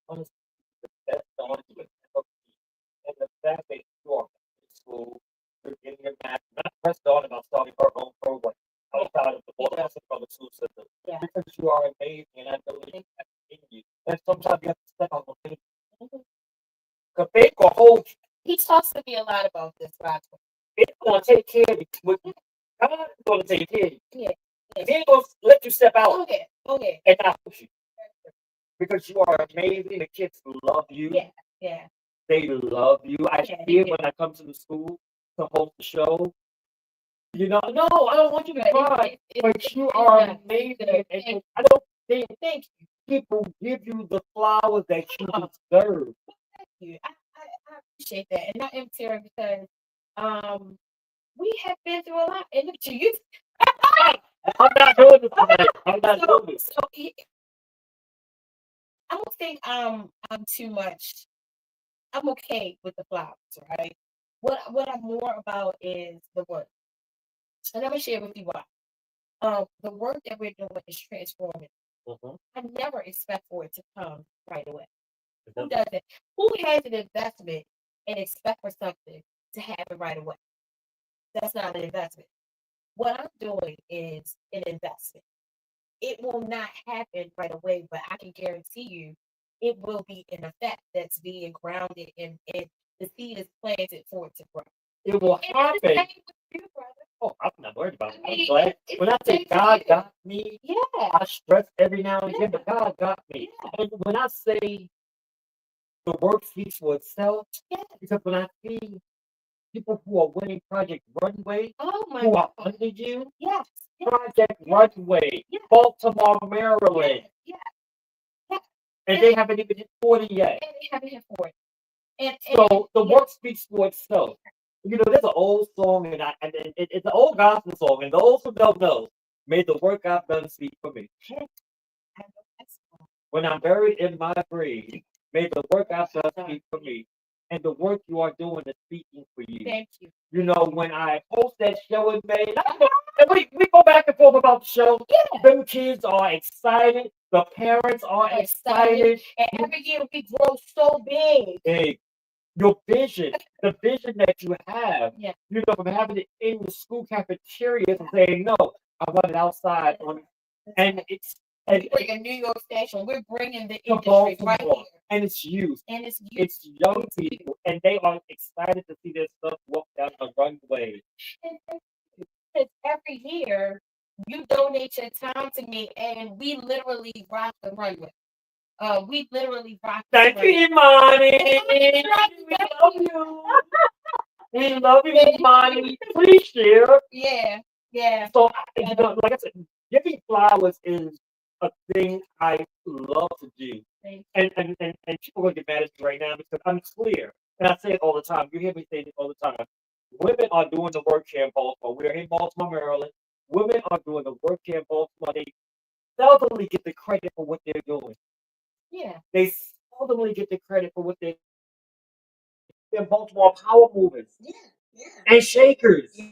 S1: honestly the best on you and the fact that you are in school, you're getting your math, not pressed on about starting her own program outside of the board from the school system.
S2: Yeah.
S1: Because you are amazing and I believe in you. And sometimes you have to step on the thing. Because they will hold you.
S2: He talks to me a lot about this, right?
S1: It's going to take care of you. God is going to take care of you.
S2: Yeah.
S1: He ain't going to let you step out
S2: Okay.
S1: and not push you. Because you are amazing. The kids love you.
S2: Yeah.
S1: They love you. I see it when I come to the school to host the show. No, I don't want you to cry. But you are amazing. And I don't think people give you the flowers that you deserve.
S2: Thank you. I appreciate that. And I am Sarah because we have been through a lot. And look to you.
S1: I'm not doing this tonight. I'm not doing this.
S2: So I don't think I'm too much I'm okay with the flowers, right? What I'm more about is the work. And I'm gonna share with you why. The work that we're doing is transformative. I never expect for it to come right away. Who does it? Who has an investment and expect for something to happen right away? That's not an investment. What I'm doing is an investment. It will not happen right away, but I can guarantee you it will be an effect that's being grounded and the seed is planted for it to grow.
S1: It will
S2: And it's the
S1: happen.
S2: same with you, brother.
S1: Oh, I'm not worried about it.
S2: I
S1: I'm
S2: mean,
S1: glad.
S2: it's
S1: When I
S2: the
S1: say
S2: same
S1: God
S2: with you.
S1: got me,
S2: Yeah.
S1: I stress every now and again, but God got me.
S2: Yeah.
S1: And when I say the work speaks for itself,
S2: Yeah.
S1: because when I see people who are winning Project Runway,
S2: Oh my
S1: who are
S2: God.
S1: under you,
S2: Yes. Yes.
S1: Project Runway,
S2: Yeah.
S1: Baltimore, Maryland,
S2: Yeah. Yeah.
S1: and they haven't even hit 40 yet.
S2: And they haven't hit for it. And
S1: So the
S2: yeah.
S1: work speaks for itself. You know, there's an old song, and it's an old gospel song, and those who don't know, may the work I've done speak for me.
S2: I know that's
S1: When I'm buried in my grave, may the work I've done speak for me. And the work you are doing is speaking for you.
S2: thank you.
S1: You know, when I post that show in May, and we go back and forth about the show.
S2: Yeah.
S1: The kids are excited. The parents are excited.
S2: And every year we grow so big.
S1: Hey, your vision, the vision that you have,
S2: Yeah.
S1: you know, from having it in the school cafeteria to saying, no, I want it outside. And it's
S2: we bring a New York station. We're bringing the
S1: to
S2: industry right
S1: Baltimore,
S2: here.
S1: and it's youth.
S2: And it's you.
S1: It's young people, and they are excited to see their stuff walk down the runway.
S2: Because every year you donate your time to me, and we literally rock the runway. We literally rock the
S1: Thank
S2: runway.
S1: you, Imani. We love you. We love you, Imani. Please share.
S2: Yeah, yeah.
S1: So, you know, like I said, giving flowers is a thing I love to do.
S2: Thank
S1: And people are going to get mad at me right now because I'm clear. And I say it all the time. You hear me say this all the time. Women are doing the work here in Baltimore. We're in Baltimore, Maryland. Women are doing the work here in Baltimore. They seldomly get the credit for what they're doing.
S2: Yeah.
S1: They seldomly get the credit for what they're in Baltimore power movers
S2: Yeah. Yeah.
S1: and shakers.
S2: Yeah.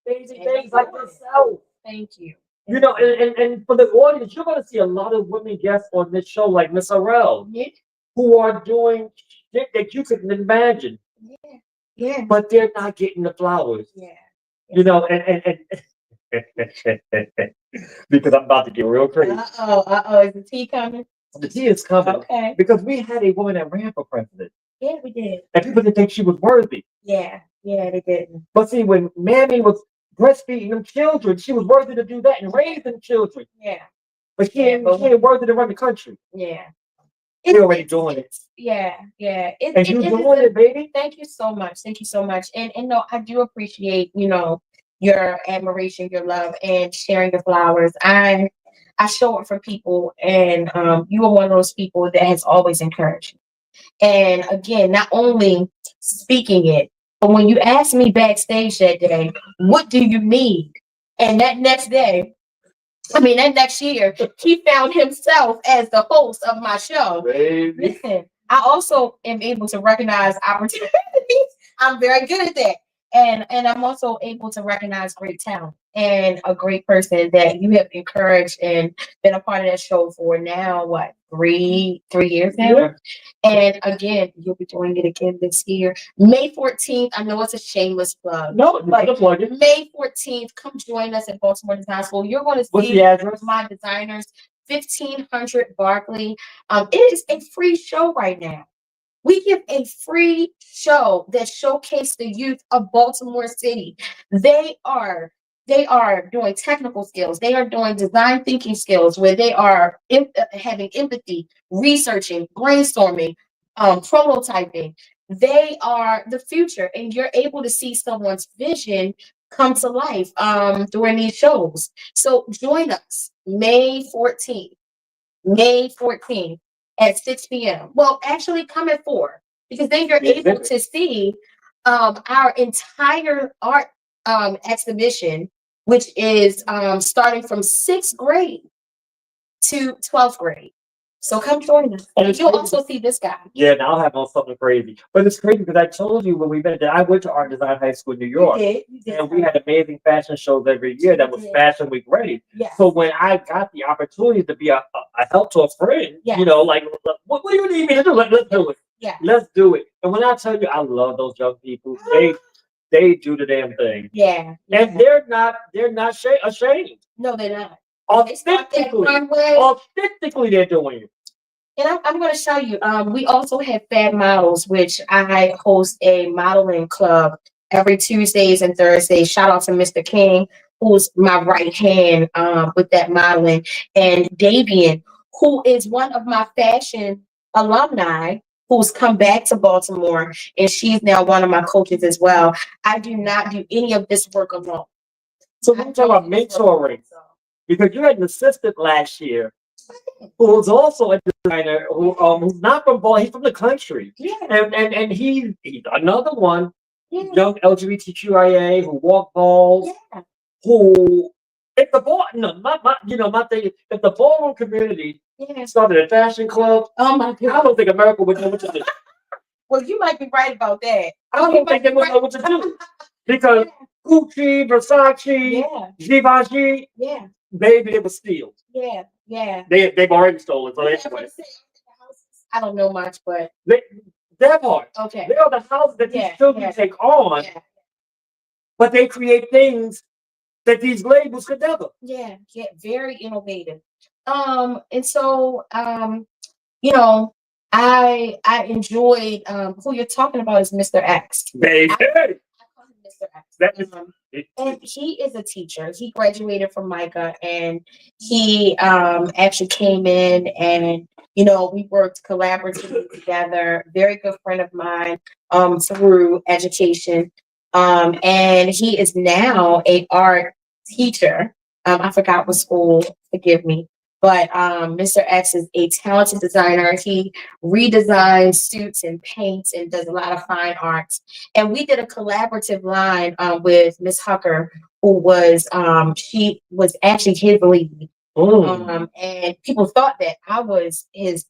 S1: Things like yourself.
S2: Thank you.
S1: You know, and for the audience, you're going to see a lot of women guests on this show, like Miss Harrell,
S2: Yeah.
S1: who are doing shit that you couldn't imagine,
S2: Yeah. Yeah.
S1: but they're not getting the flowers.
S2: Yeah.
S1: You know, and because I'm about to get real crazy.
S2: Uh-oh. Is the tea coming?
S1: The tea is coming.
S2: Okay.
S1: Because we had a woman that ran for president,
S2: Yeah, we did.
S1: and people didn't think she was worthy.
S2: Yeah. Yeah, they didn't.
S1: But see, when Mammy was breastfeeding them children, she was worthy to do that and raise them children.
S2: Yeah.
S1: But she ain't worthy to run the country.
S2: Yeah.
S1: We're already doing it.
S2: Yeah, yeah.
S1: And you doing it, baby.
S2: Thank you so much. Thank you so much. And no, I do appreciate, you know, your admiration, your love, and sharing the flowers. I show it for people, and you are one of those people that has always encouraged me. And again, not only speaking it, but when you asked me backstage that day, what do you need? And that next day, that next year, he found himself as the host of my show.
S1: Baby.
S2: Listen, I also am able to recognize opportunities. I'm very good at that. And I'm also able to recognize great talent and a great person that you have encouraged and been a part of that show for now, what, 3 years now?
S1: Yeah.
S2: And again, you'll be doing it again this year. May 14th, I know it's a shameless plug.
S1: No, but plug it.
S2: May 14th, come join us at Baltimore Design School. You're going to
S1: What's
S2: see
S1: the address?
S2: my designers, 1500 Barclay. It is a free show right now. We give a free show that showcases the youth of Baltimore City. They are doing technical skills. They are doing design thinking skills where they are having empathy, researching, brainstorming, prototyping. They are the future, and you're able to see someone's vision come to life during these shows. So join us May 14th. May 14th at 6 p.m. Well, actually come at 4 because then you're able to see our entire art exhibition, which is starting from 6th grade to 12th grade. So come join us.
S1: And
S2: And
S1: it's
S2: you'll
S1: crazy.
S2: also see this guy.
S1: Yeah, now I'll have on something crazy. But it's crazy because I told you when we met that I went to Art Design High School in New York.
S2: You did.
S1: And we had amazing fashion shows every year that was
S2: did.
S1: Fashion Week ready.
S2: Yes.
S1: So when I got the opportunity to be a help to a friend,
S2: Yes.
S1: you know, like, what do you need me to do? Let's do it.
S2: Yeah.
S1: Let's do it. And when I tell you, I love those young people. They do the damn thing.
S2: Yeah.
S1: And they're not ashamed.
S2: No, they're not.
S1: Authentically, they're doing it.
S2: And I'm going to show you. We also have Fab Models, which I host a modeling club every Tuesdays and Thursdays. Shout out to Mr. King, who's my right hand with that modeling, and Davon, who is one of my fashion alumni, who's come back to Baltimore, and she's now one of my coaches as well. I do not do any of this work alone.
S1: So we're talking about mentoring, because you had an assistant last year who's also a designer who's not from Baltimore, he's from the country.
S2: Yeah.
S1: And he's another one,
S2: Yeah.
S1: young LGBTQIA who walk balls,
S2: Yeah.
S1: who if the ball my thing is if the ballroom community started a fashion club,
S2: Oh my God.
S1: I don't think America would know what to do.
S2: Well, you might be right about that.
S1: I don't think they would know what to do. Because Gucci, Versace, Givenchy, baby, it was steal.
S2: Yeah.
S1: They've already stolen. So anyway.
S2: I don't know much, but
S1: that part.
S2: Okay.
S1: They are the houses that these children take on, but they create things that these labels could never.
S2: Yeah, very innovative. And so you know, I enjoyed who you're talking about is Mr. X.
S1: Baby.
S2: I call him Mr. X.
S1: That is
S2: and he is a teacher. He graduated from Micah, and he actually came in, and we worked collaboratively together. Very good friend of mine through education, and he is now a art teacher. I forgot what school. Forgive me. But Mr. X is a talented designer. He redesigns suits and paints and does a lot of fine arts. And we did a collaborative line with Miss Hucker, who was she was actually his lead. And people thought that I was his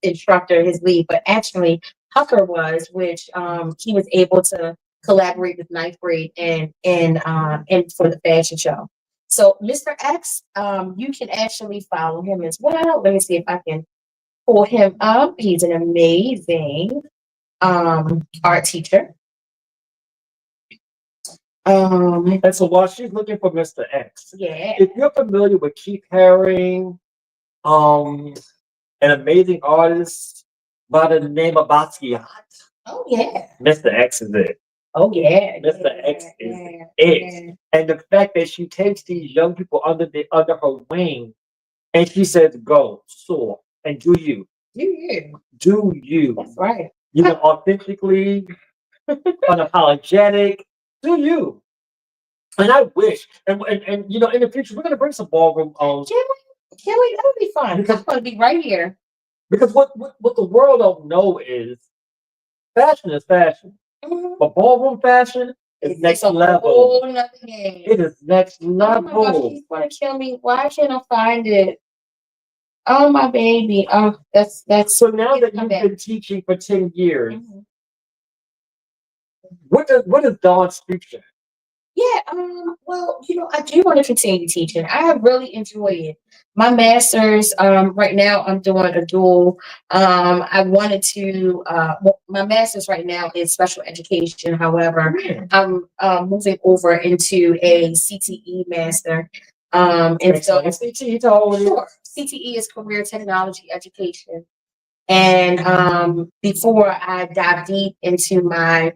S2: instructor, his lead, but actually Hucker was, which he was able to collaborate with ninth grade and for the fashion show. So Mr. X, you can actually follow him as well. Let me see if I can pull him up. He's an amazing art teacher.
S1: And so while she's looking for Mr. X,
S2: Yeah.
S1: if you're familiar with Keith Haring, an amazing artist by the name of Basquiat.
S2: Oh yeah.
S1: Mr. X is it.
S2: Oh yeah.
S1: Mr. X is it. And the fact that she takes these young people under her wing and she says, go, soar, and do you. Do you.
S2: That's right.
S1: Authentically, unapologetic, do you. And I wish, and in the future, we're going to bring some ballroom.
S2: Can we? That would be fun. Because I'm going to be right here.
S1: Because what the world don't know is fashion is fashion.
S2: Mm-hmm.
S1: But ballroom fashion is next level.
S2: Whole nother game.
S1: It is next level.
S2: Oh my gosh, she's going to kill me. Why can't I find it? Oh, my baby. Oh, that's
S1: so now that you've been teaching for 10 years, what does Dawn's future?
S2: Yeah, well, I do want to continue teaching. I really enjoy it. My master's, right now I'm doing a dual. I wanted to, my master's right now is special education. However, I'm moving over into a CTE master. And so CTE is career technology education. And before I dive deep into my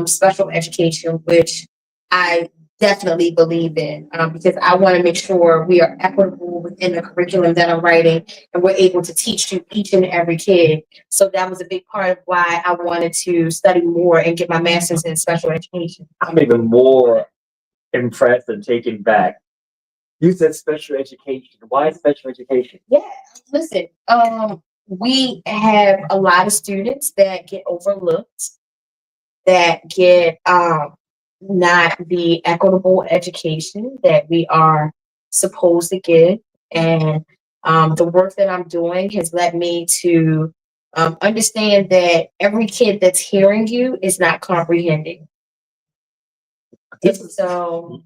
S2: special education, which I definitely believe in, because I want to make sure we are equitable within the curriculum that I'm writing, and we're able to teach to each and every kid. So that was a big part of why I wanted to study more and get my master's in special education.
S1: I'm even more impressed and taken back. You said special education. Why special education?
S2: Yeah, listen, we have a lot of students that get overlooked, that get not the equitable education that we are supposed to give. And The work that I'm doing has led me to understand that every kid that's hearing you is not comprehending. And so,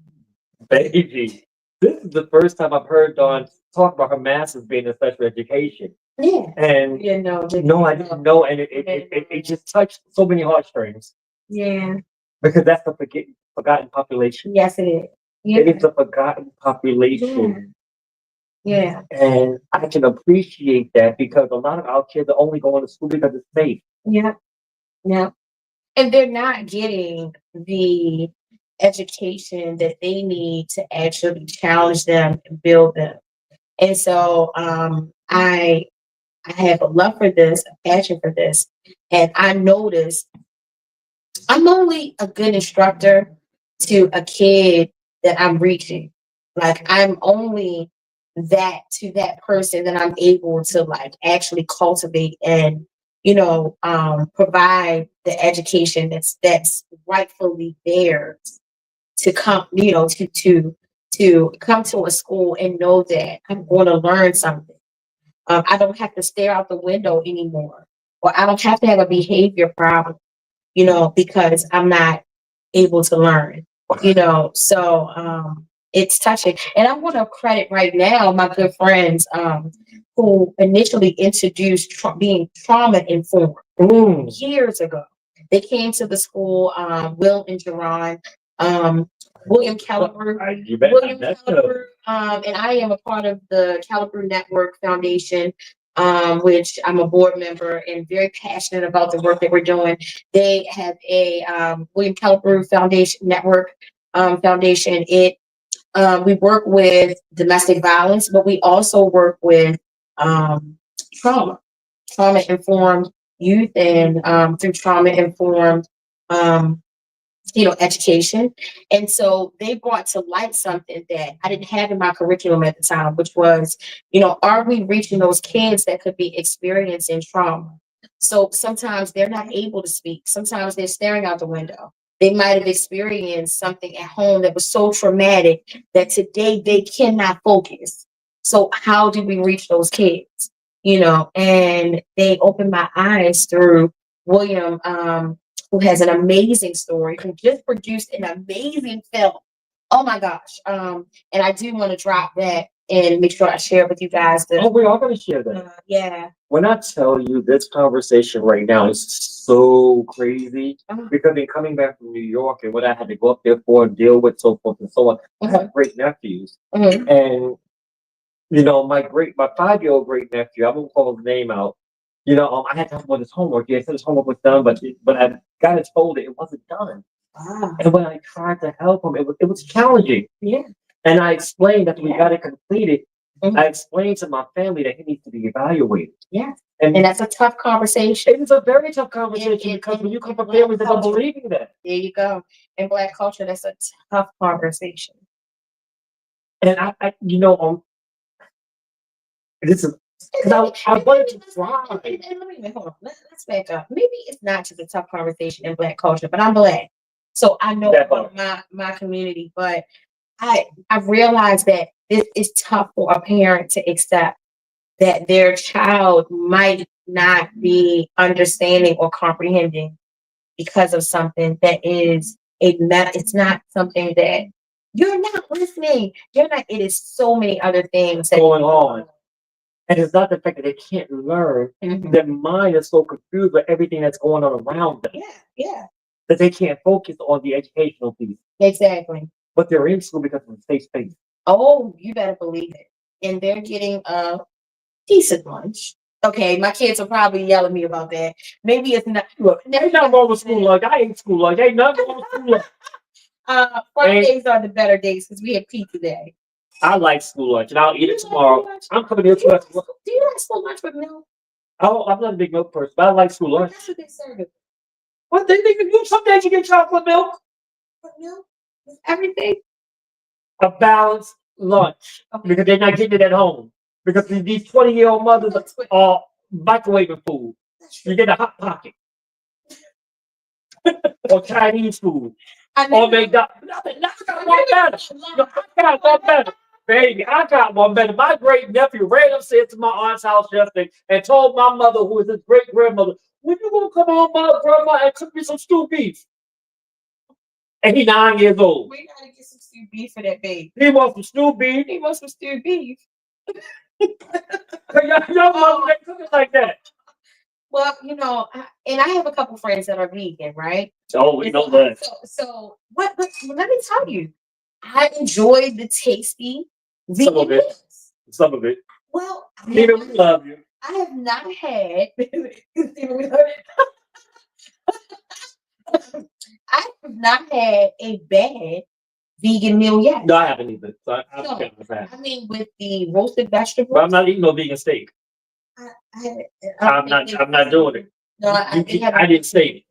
S1: Baby, this is the first time I've heard Dawn talk about her master's being in special education.
S2: yeah,
S1: And
S2: you know,
S1: no, I didn't know. And it just touched so many heartstrings
S2: yeah,
S1: because that's the forgotten population.
S2: yes, it is.
S1: It
S2: Yeah,
S1: is a forgotten population.
S2: yeah,
S1: And I can appreciate that because a lot of our kids are only going to school because it's safe.
S2: yeah, yeah. And they're not getting the education that they need to actually challenge them and build them. And so I have a love for this, a passion for this. And I noticed I'm only a good instructor to a kid that I'm reaching. Like I'm only that to that person that I'm able to like actually cultivate and provide the education that's rightfully theirs to come, to come to a school and know that I'm going to learn something. I don't have to stare out the window anymore, or I don't have to have a behavior problem, because I'm not able to learn, So it's touching. And I'm going to credit right now my good friends who initially introduced being trauma informed years ago. They came to the school, Will and Jerron, William Caliber,
S1: You bet.
S2: William Caliber, and I am a part of the Caliber Network Foundation, which I'm a board member and very passionate about the work that we're doing. They have a William Caliber Foundation Network Foundation. We work with domestic violence, but we also work with trauma informed youth, and through trauma informed education. And so they brought to light something that I didn't have in my curriculum at the time, which was, are we reaching those kids that could be experiencing trauma? So sometimes they're not able to speak. Sometimes they're staring out the window. They might have experienced something at home that was so traumatic that today they cannot focus. So how do we reach those kids? And they opened my eyes through William, who has an amazing story, who just produced an amazing film. Oh my gosh. And I do want to drop that and make sure I share with you guys.
S1: We are going to share that.
S2: Yeah.
S1: When I tell you this conversation right now is so crazy because in coming back from New York and what I had to go up there for and deal with, so forth and so on, I have great nephews. And, my 5-year-old great nephew, I won't call his name out. I had to help him with his homework. Yes, his homework was done, but I got it told it wasn't done. And when I tried to help him, it was challenging. Yeah. And I explained that we got it completed. I explained to my family that he needs to be evaluated. Yeah. And
S2: that's a tough conversation.
S1: It's a very tough conversation because when you come from families that don't believe in that.
S2: There you go. In Black culture, that's a tough conversation.
S1: And this is because I wanted to try.
S2: And hold on. Let's back up. Maybe it's not just a tough conversation in Black culture, but I'm Black, so I know about my community. But I've realized that it's tough for a parent to accept that their child might not be understanding or comprehending because of something that is it's not something that you're not listening. You're not. It is so many other things that
S1: going on. And it's not the fact that they can't learn. Their mind is so confused with everything that's going on around them.
S2: Yeah.
S1: That they can't focus on the educational piece.
S2: Exactly.
S1: But they're in school because of the safe space.
S2: Oh, you better believe it. And they're getting a decent lunch. Okay, my kids will probably yell at me about that. Maybe it's not.
S1: Look, ain't nothing wrong with school lunch. I ate school lunch. Ain't nothing wrong with school lunch.
S2: Fridays are the better days because we have pizza day.
S1: I like school lunch, and I'll eat it tomorrow. I'm coming here tomorrow.
S2: Do you like school lunch with milk?
S1: I'm not a big milk person, but I like school lunch.
S2: That's what they serve it.
S1: What they can do? Some days you get chocolate milk.
S2: With milk? With everything?
S1: A balanced lunch. Because they're not getting it at home. Because these 20-year-old mothers are microwaving food. You get a Hot Pocket. Or Chinese food. Or McDonald's. I got one better. Baby, I got one better. My great nephew ran upstairs to my aunt's house yesterday and told my mother, who is his great grandmother, when you gonna come home, my grandma, and cook me some stew beef? And he 9 years old.
S2: We gotta get some stewed beef for that baby.
S1: He wants some stew beef.
S2: He wants some stewed beef.
S1: Your mother they cook it like that.
S2: Well, and I have a couple friends that are vegan, right?
S1: Oh, we know that.
S2: So what? But let me tell you, I enjoy the tasty vegan
S1: Some of it.
S2: meals.
S1: Some of it.
S2: Well,
S1: Even we love you.
S2: I have not had. Steven, we love you. I have not had a bad vegan meal yet.
S1: No, I haven't either. So I
S2: No,
S1: can't understand.
S2: I mean, with the roasted vegetables.
S1: But I'm not eating no vegan steak. I'm not doing it.
S2: No, I
S1: didn't say it.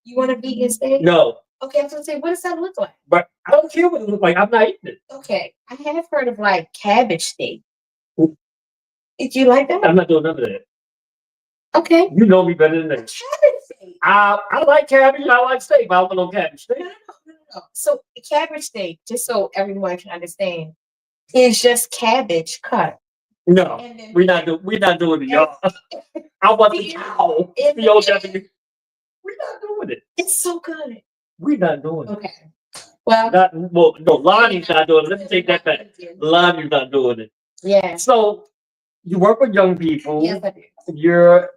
S2: You want a vegan steak?
S1: No.
S2: Okay, I was gonna say, what does that look like?
S1: But I don't care what it looks like. I'm not eating it.
S2: Okay, I have heard of like cabbage steak.
S1: Ooh.
S2: Did you like that?
S1: I'm not doing none of that.
S2: Okay.
S1: You know me better than that.
S2: Cabbage steak.
S1: I like cabbage. I like steak, but I don't want no cabbage steak.
S2: No. So cabbage steak, just so everyone can understand, is just cabbage cut.
S1: No,
S2: And then-
S1: we're not doing it, y'all. I want the cow. C-O-W. We're not doing it.
S2: It's so good.
S1: We're not doing it.
S2: Okay. Well,
S1: No, Lonnie's not doing it. Let me take that back. Lonnie's not doing it.
S2: yeah.
S1: So you work with young people.
S2: Yes, I do.
S1: You're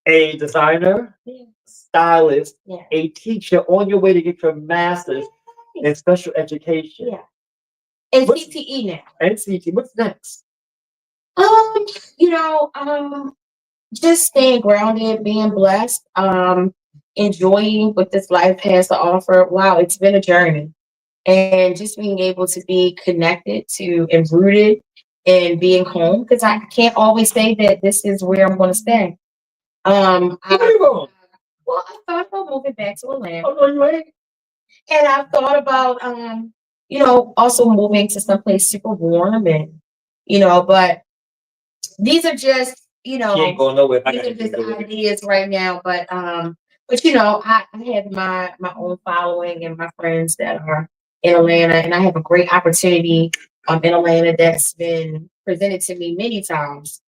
S1: a designer,
S2: Yes.
S1: stylist,
S2: Yeah.
S1: a teacher on your way to get your master's in special education.
S2: Yeah. And
S1: What's-
S2: CTE now.
S1: And CT. What's next?
S2: Just staying grounded, being blessed, enjoying what this life has to offer. Wow, it's been a journey. And just being able to be connected to and rooted and being home, because I can't always say that this is where I'm going to stay.
S1: Where you going?
S2: Well, I thought about moving back to Atlanta.
S1: Oh, no, you ain't.
S2: And I've thought about, also moving to someplace super warm and, but these are just,
S1: She ain't going nowhere. I
S2: these
S1: gotta
S2: are just
S1: do it.
S2: ideas right now. But I have my own following and my friends that are in Atlanta, and I have a great opportunity in Atlanta that's been presented to me many times.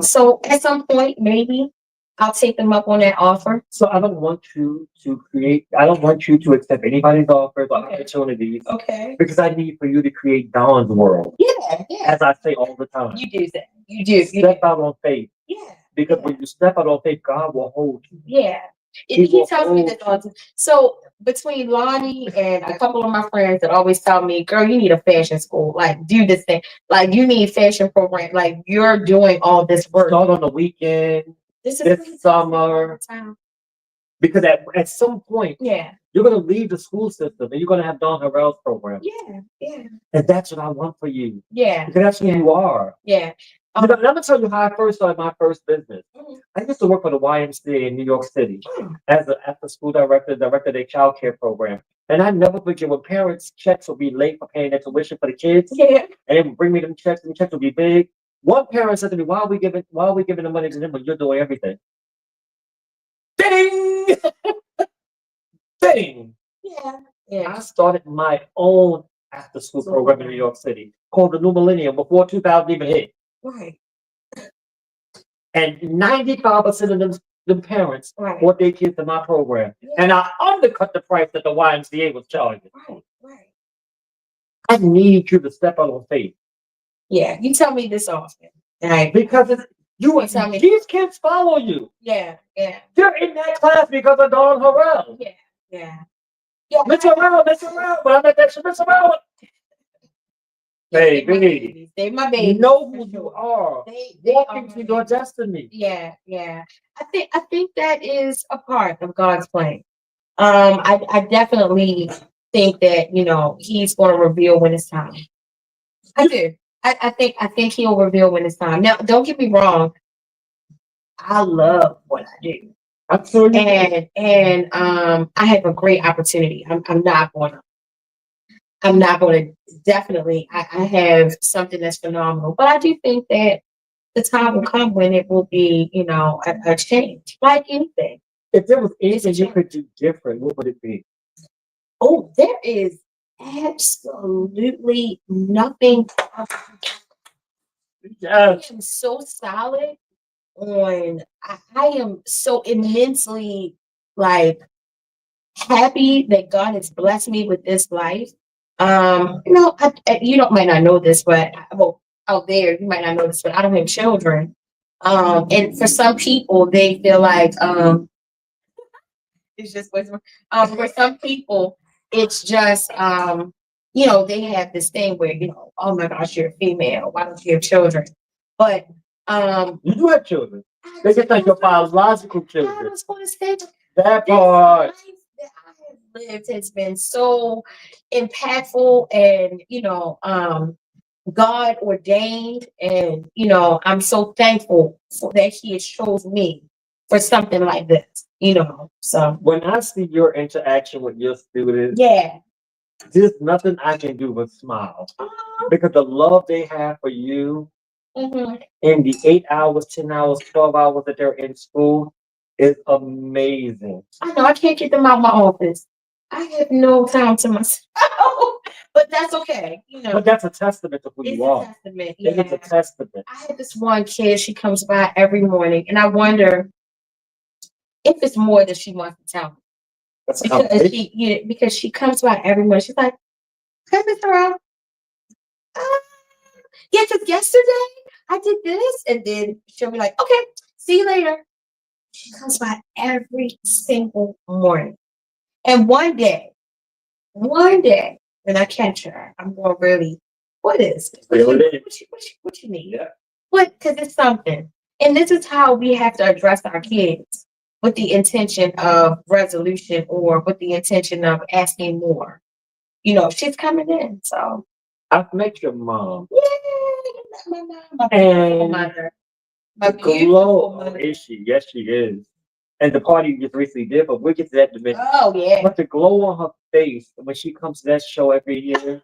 S2: So at some point, maybe I'll take them up on that offer.
S1: So I don't want you to accept anybody's offers or
S2: Okay.
S1: opportunities
S2: Okay.
S1: because I need for you to create Dawn's world.
S2: Yeah, yeah.
S1: As I say all the time.
S2: You do that. You do.
S1: Step out on faith.
S2: Yeah.
S1: Because when you step out on faith, God will hold you.
S2: Yeah.
S1: He
S2: He
S1: will
S2: tells me
S1: hold
S2: this all the time. So between Lonnie and a couple of my friends that always tell me, girl, you need a fashion school. Like, do this thing. Like, you need fashion program. Like, you're doing all this work.
S1: Start on the weekend.
S2: This
S1: this summer.
S2: time.
S1: Because at some point,
S2: Yeah.
S1: you're going to leave the school system and you're going to have Dawn Harrell's program.
S2: Yeah. Yeah.
S1: And that's what I want for you.
S2: Yeah.
S1: Because that's who you are.
S2: Yeah.
S1: I'm going to tell you how I first started my first business.
S2: Mhm.
S1: I used to work for the YMCA in New York City
S2: Mm.
S1: as an after school director of their child care program. And I never forget when parents' checks would be late for paying their tuition for the kids.
S2: Yeah.
S1: And they would bring me them checks, and the checks would be big. One parent said to me, why are we giving the money to them when you're doing everything? Ding! Ding!
S2: Yeah. Yeah.
S1: I started my own after school program in New York City called the New Millennium before 2000 even hit.
S2: Right.
S1: And 95% of them parents
S2: Right.
S1: brought their kids to my program.
S2: Yeah.
S1: And I undercut the price that the YMCA was charging.
S2: Right. Right.
S1: I need you to step out on faith.
S2: Yeah. You tell me this often. Right.
S1: Because
S2: tell me.
S1: these kids follow you.
S2: Yeah. Yeah.
S1: You're in that class because of Dawn Harrell.
S2: Yeah. Yeah. Yeah.
S1: Miss Harrell. When I'm at that, Miss Harrell. Baby,
S2: They my
S1: you
S2: baby.
S1: know who you are.
S2: They
S1: Walking
S2: are
S1: to
S2: my
S1: your
S2: baby.
S1: destiny.
S2: Yeah, yeah. I think that is a part of God's plan. I definitely think that, he's going to reveal when it's time. I do. I think he'll reveal when it's time. Now, don't get me wrong. I love what I do.
S1: I'm sure you do.
S2: And I have a great opportunity. I'm not going to definitely, I have something that's phenomenal, but I do think that the time will come when it will be, a change, like anything.
S1: If there was anything you could do different, what would it be?
S2: Oh, there is absolutely nothing.
S1: Yes.
S2: I am so solid on, I am so immensely like happy that God has blessed me with this life. You don't might not know this, but well, out there you might not know this, but I don't have children. And for some people, they feel like it's just wisdom. For some people, it's just they have this thing where oh my gosh, you're a female. Why don't you have children? But
S1: You do have children. They just like your biological
S2: I
S1: children.
S2: was going to say
S1: That
S2: this
S1: part.
S2: life that I have lived has been so impactful and God ordained, and I'm so thankful for that He has chosen me for something like this. So
S1: When I see your interaction with your students,
S2: yeah.
S1: there's nothing I can do but smile because the love they have for you
S2: Mhm.
S1: in the 8 hours, 10 hours, 12 hours that they're in school is amazing.
S2: I know I can't get them out of my office. I have no time to myself, but that's okay.
S1: But that's a testament to who
S2: It's
S1: you
S2: a
S1: are.
S2: testament.
S1: It is a
S2: Yeah.
S1: testament.
S2: I have this one kid. She comes by every morning, and I wonder if it's more that she wants to tell me.
S1: That's a
S2: Because
S1: conversation.
S2: because she comes by every morning. She's like, "Hey, Miss Harrell, yeah, because yesterday I did this," and then she'll be like, "Okay, see you later." She comes by every single morning, and one day, when I catch her, I'm going to really, what is it? What you need?
S1: Yeah.
S2: What? Because it's something. And this is how we have to address our kids with the intention of resolution or with the intention of asking more. She's coming in. So,
S1: I've met your mom.
S2: yeah, my mom, my beautiful
S1: And
S2: mother. My
S1: the
S2: beautiful
S1: glow,
S2: mother.
S1: is she? Yes, she is. And the party you just recently did, but we'll get to that in a minute.
S2: Oh, yeah.
S1: But the glow on her face when she comes to that show every year,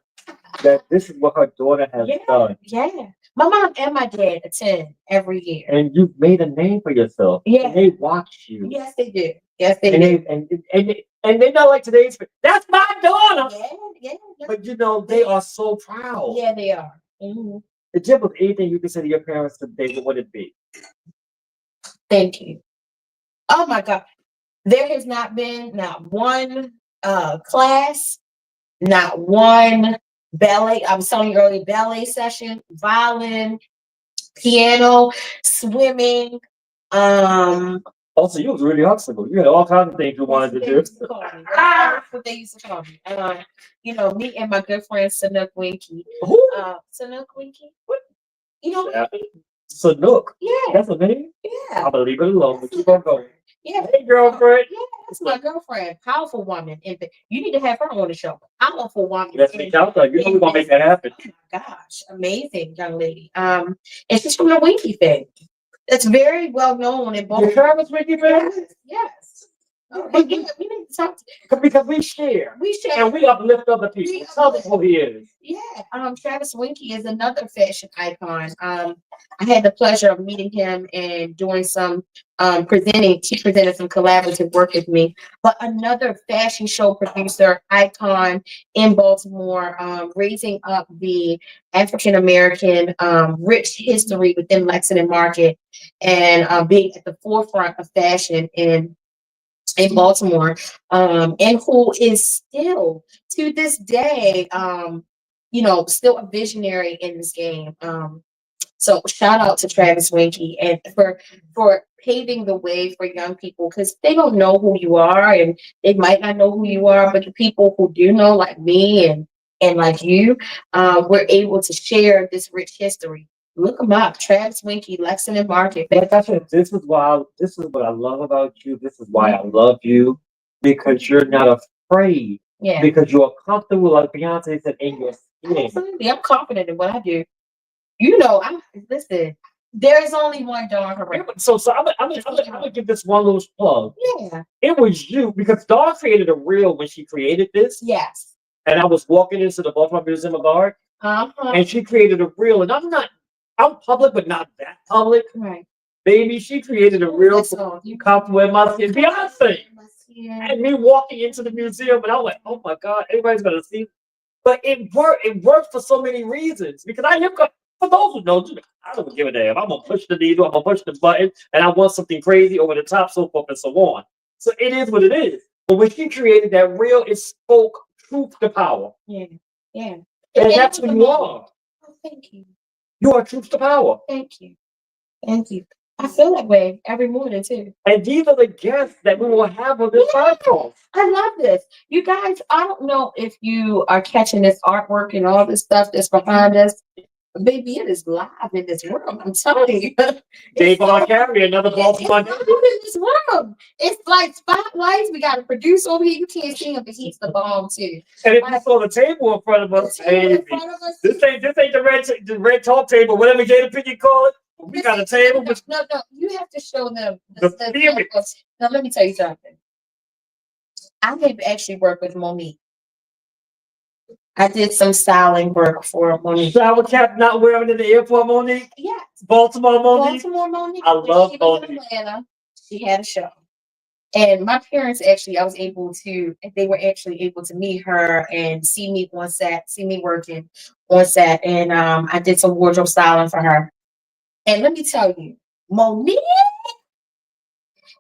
S1: that this is what her daughter has done.
S2: Yeah. My mom and my dad attend every year.
S1: And you've made a name for yourself.
S2: Yeah.
S1: And they watch you.
S2: Yes, they do. Yes, they
S1: And
S2: do.
S1: they're not like today's. That's my daughter.
S2: Yeah.
S1: But they are so proud.
S2: Yeah, they are. Mhm.
S1: If there was anything you could say to your parents today, what would it be?
S2: Thank you. Oh my God. There has not been not one class, not one ballet. I was telling you earlier, ballet session, violin, piano, swimming.
S1: Also, you was really hustling. You had all kinds of things you wanted to do.
S2: That's what they used to call me. Me and my good friend Sanook Winky.
S1: Who?
S2: Sanook Winky. What?
S1: Sanook.
S2: Yeah.
S1: That's a name?
S2: Yeah.
S1: I'm gonna leave it alone, but keep on going.
S2: Yeah.
S1: Hey, girlfriend.
S2: Yeah, that's my girlfriend. Powerful woman. And you need to have her on the show. Powerful woman.
S1: That's me. We're gonna make that happen.
S2: Oh my gosh, amazing young lady. And she's from the Winky thing. That's very well known in both.
S1: The Travis Winky fan?
S2: Yes. But yeah, we need to talk
S1: because we share.
S2: We share.
S1: And we uplift other people. Tell them who he is.
S2: Yeah. Travis Winky is another fashion icon. I had the pleasure of meeting him and doing some presenting. He presented some collaborative work with me. But another fashion show producer icon in Baltimore, raising up the African American rich history within Lexington Market and being at the forefront of fashion in Baltimore, and who is still to this day, still a visionary in this game. So shout out to Travis Winky and for paving the way for young people because they don't know who you are and they might not know who you are, but the people who do know, like me and like you, we're able to share this rich history. Look them up, Travis Winky, Lexington Market.
S1: Like I said, this is what I love about you. This is why I love you because you're not afraid.
S2: Yeah.
S1: Because you're comfortable, like Beyonce said, in your skin.
S2: Absolutely, I'm confident in what I do. Listen. There is only one Dawn Harrell.
S1: So I'm gonna give this one little plug.
S2: Yeah.
S1: It was you because Dawn created a reel when she created this.
S2: Yes.
S1: And I was walking into the Baltimore Museum of Art. And she created a reel, and I'm public, but not that public.
S2: Right.
S1: Baby, she created a reel for Compliment My Skin, Beyonce. And me walking into the museum, and I was like, oh my God, everybody's gonna see. But it worked for so many reasons. Because for those who know, I don't give a damn. I'm gonna push the needle, I'm gonna push the button, and I want something crazy over the top, so forth and so on. So it is what it is. But when she created that reel, it spoke truth to power.
S2: Yeah. Yeah.
S1: And that's who you are.
S2: Oh, thank you.
S1: You are truth to power.
S2: Thank you. Thank you. I feel that way every morning too.
S1: And these are the guests that we will have on this podcast.
S2: I love this. You guys, I don't know if you are catching this artwork and all this stuff that's behind us. Baby, it is live in this room. I'm telling you.
S1: Davon, Carey, another Baltimore.
S2: It's live in this room. It's like spotlights. We got a producer over here. You can't see him, but he's the bomb too.
S1: And if you saw the table in front of us, baby, this ain't the red talk table, whatever Jada Pinkett call it. We got a table with
S2: No. You have to show them
S1: the theory.
S2: Now, let me tell you something. I have actually worked with Monique. I did some styling work for Monique.
S1: Shower cap not wearing in the airport, Monique.
S2: Yes.
S1: Baltimore, Monique.
S2: Monique.
S1: I
S2: When
S1: love
S2: she was in
S1: Monique.
S2: Atlanta, she had a show. And my parents actually, they were actually able to meet her and see me on set, see me working on set. And I did some wardrobe styling for her. And let me tell you, Monique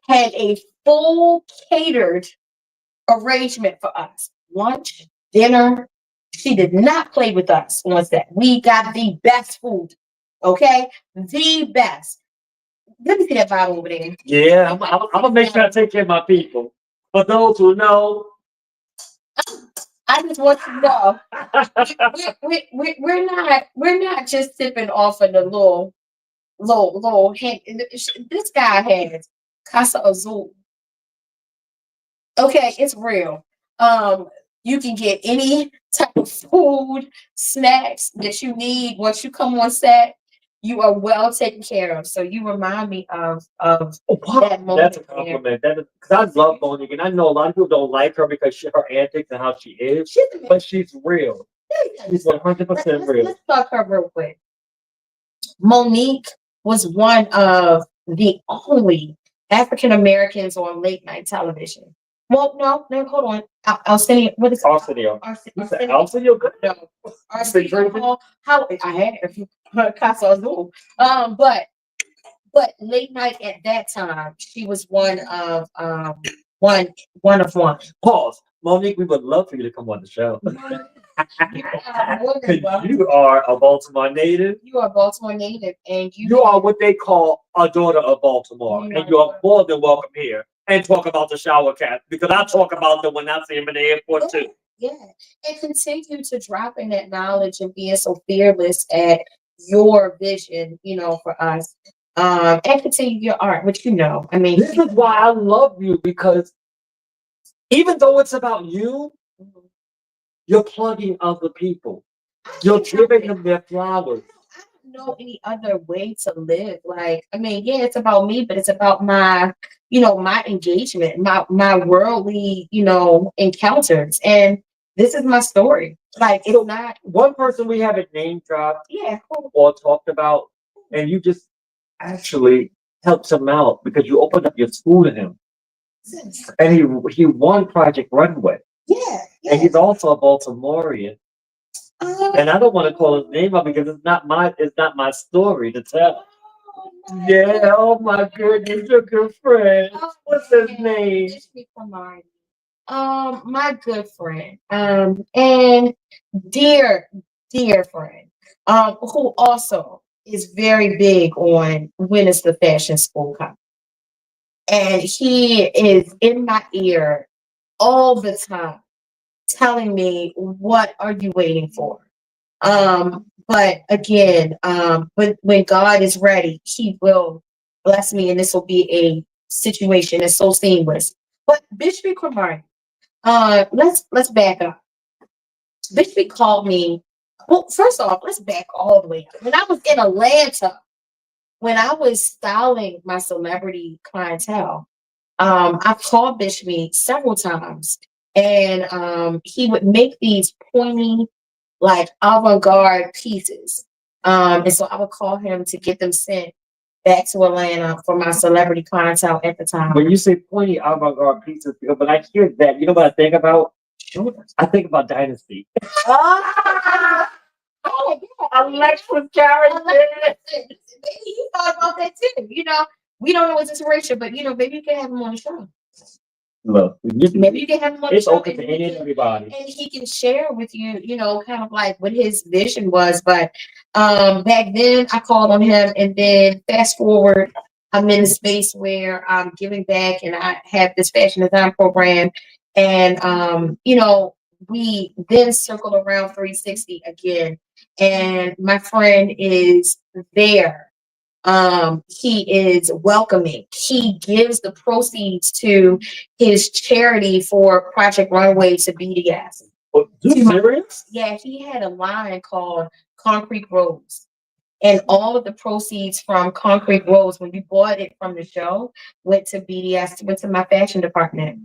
S2: had a full catered arrangement for us. Lunch, dinner. She did not play with us on set. We got the best food. Okay? The best. Let me see that bottle over there.
S1: Yeah, I'm gonna make sure I take care of my people. For those who know,
S2: I just want you to know we're not just sipping off of the little hint. This guy has Casa Azul. Okay, it's real. You can get any type of food, snacks that you need once you come on set. You are well taken care of. So you remind me of that moment.
S1: that's a compliment. That is, because I love Monique, and I know a lot of people don't like her because her antics and how she is, but she's real. She's 100% real.
S2: Let's talk her real quick. Monique was one of the only African Americans on late night television. Well, no, hold on. Arsenio, what is it?
S1: Arsenio. Arsenio, good.
S2: No, Arsenio. How I had it. Casa Azul. But late night at that time, she was one of one.
S1: Pause. Monique, we would love for you to come on the show.
S2: Because
S1: you are a Baltimore native.
S2: You are a Baltimore native, and
S1: you are what they call a daughter of Baltimore, and you are more than welcome here. And talk about the shower cap, because I talk about them when I see them in the airport too.
S2: Yeah, and continue to drop in that knowledge and being so fearless at your vision, for us. And continue your art, which I mean,
S1: this is why I love you, because even though it's about you, you're plugging other people. You're giving them their flowers.
S2: I don't know any other way to live. It's about me, but it's about my my engagement, my worldly, encounters. And this is my story. It's not
S1: one person we haven't name dropped,
S2: yeah,
S1: or talked about, and you just actually helped him out because you opened up your school to him. And he won Project Runway.
S2: Yeah.
S1: And he's also a Baltimorean. And I don't want to call his name out because it's not my story to tell. Yeah, oh my goodness, you're a good friend. What's his name?
S2: My good friend. And dear friend. Who also is very big on when is the fashion school coming. And he is in my ear all the time, telling me, what are you waiting for? But again, when God is ready, he will bless me, and this will be a situation that's so seamless. But Bishop Cremari, let's back up. Bishop called me. Well, first off, let's back all the way up. When I was in Atlanta, when I was styling my celebrity clientele, I called Bishop several times, and he would make these pointy, avant-garde pieces. And so I would call him to get them sent back to Atlanta for my celebrity clientele at the time.
S1: When you say pointy avant-garde pieces, but I hear that, you know what I think about? I think about Dynasty.
S2: Oh, yeah.
S1: Alexis character.
S2: Maybe he thought about that too. We don't know his inspiration, but maybe you can have him on the show.
S1: Look,
S2: Maybe you can have him on the
S1: it's
S2: show.
S1: open to any and everybody.
S2: And he can share with you, kind of like what his vision was. But back then I called on him, and then fast forward, I'm in a space where I'm giving back, and I have this fashion design program. And we then circle around 360 again. And my friend is there. He is welcoming. He gives the proceeds to his charity for Project Runway to BDS.
S1: Oh, you serious?
S2: Yeah, he had a line called Concrete Rose. And all of the proceeds from Concrete Rose, when we bought it from the show, went to BDS, went to my fashion department.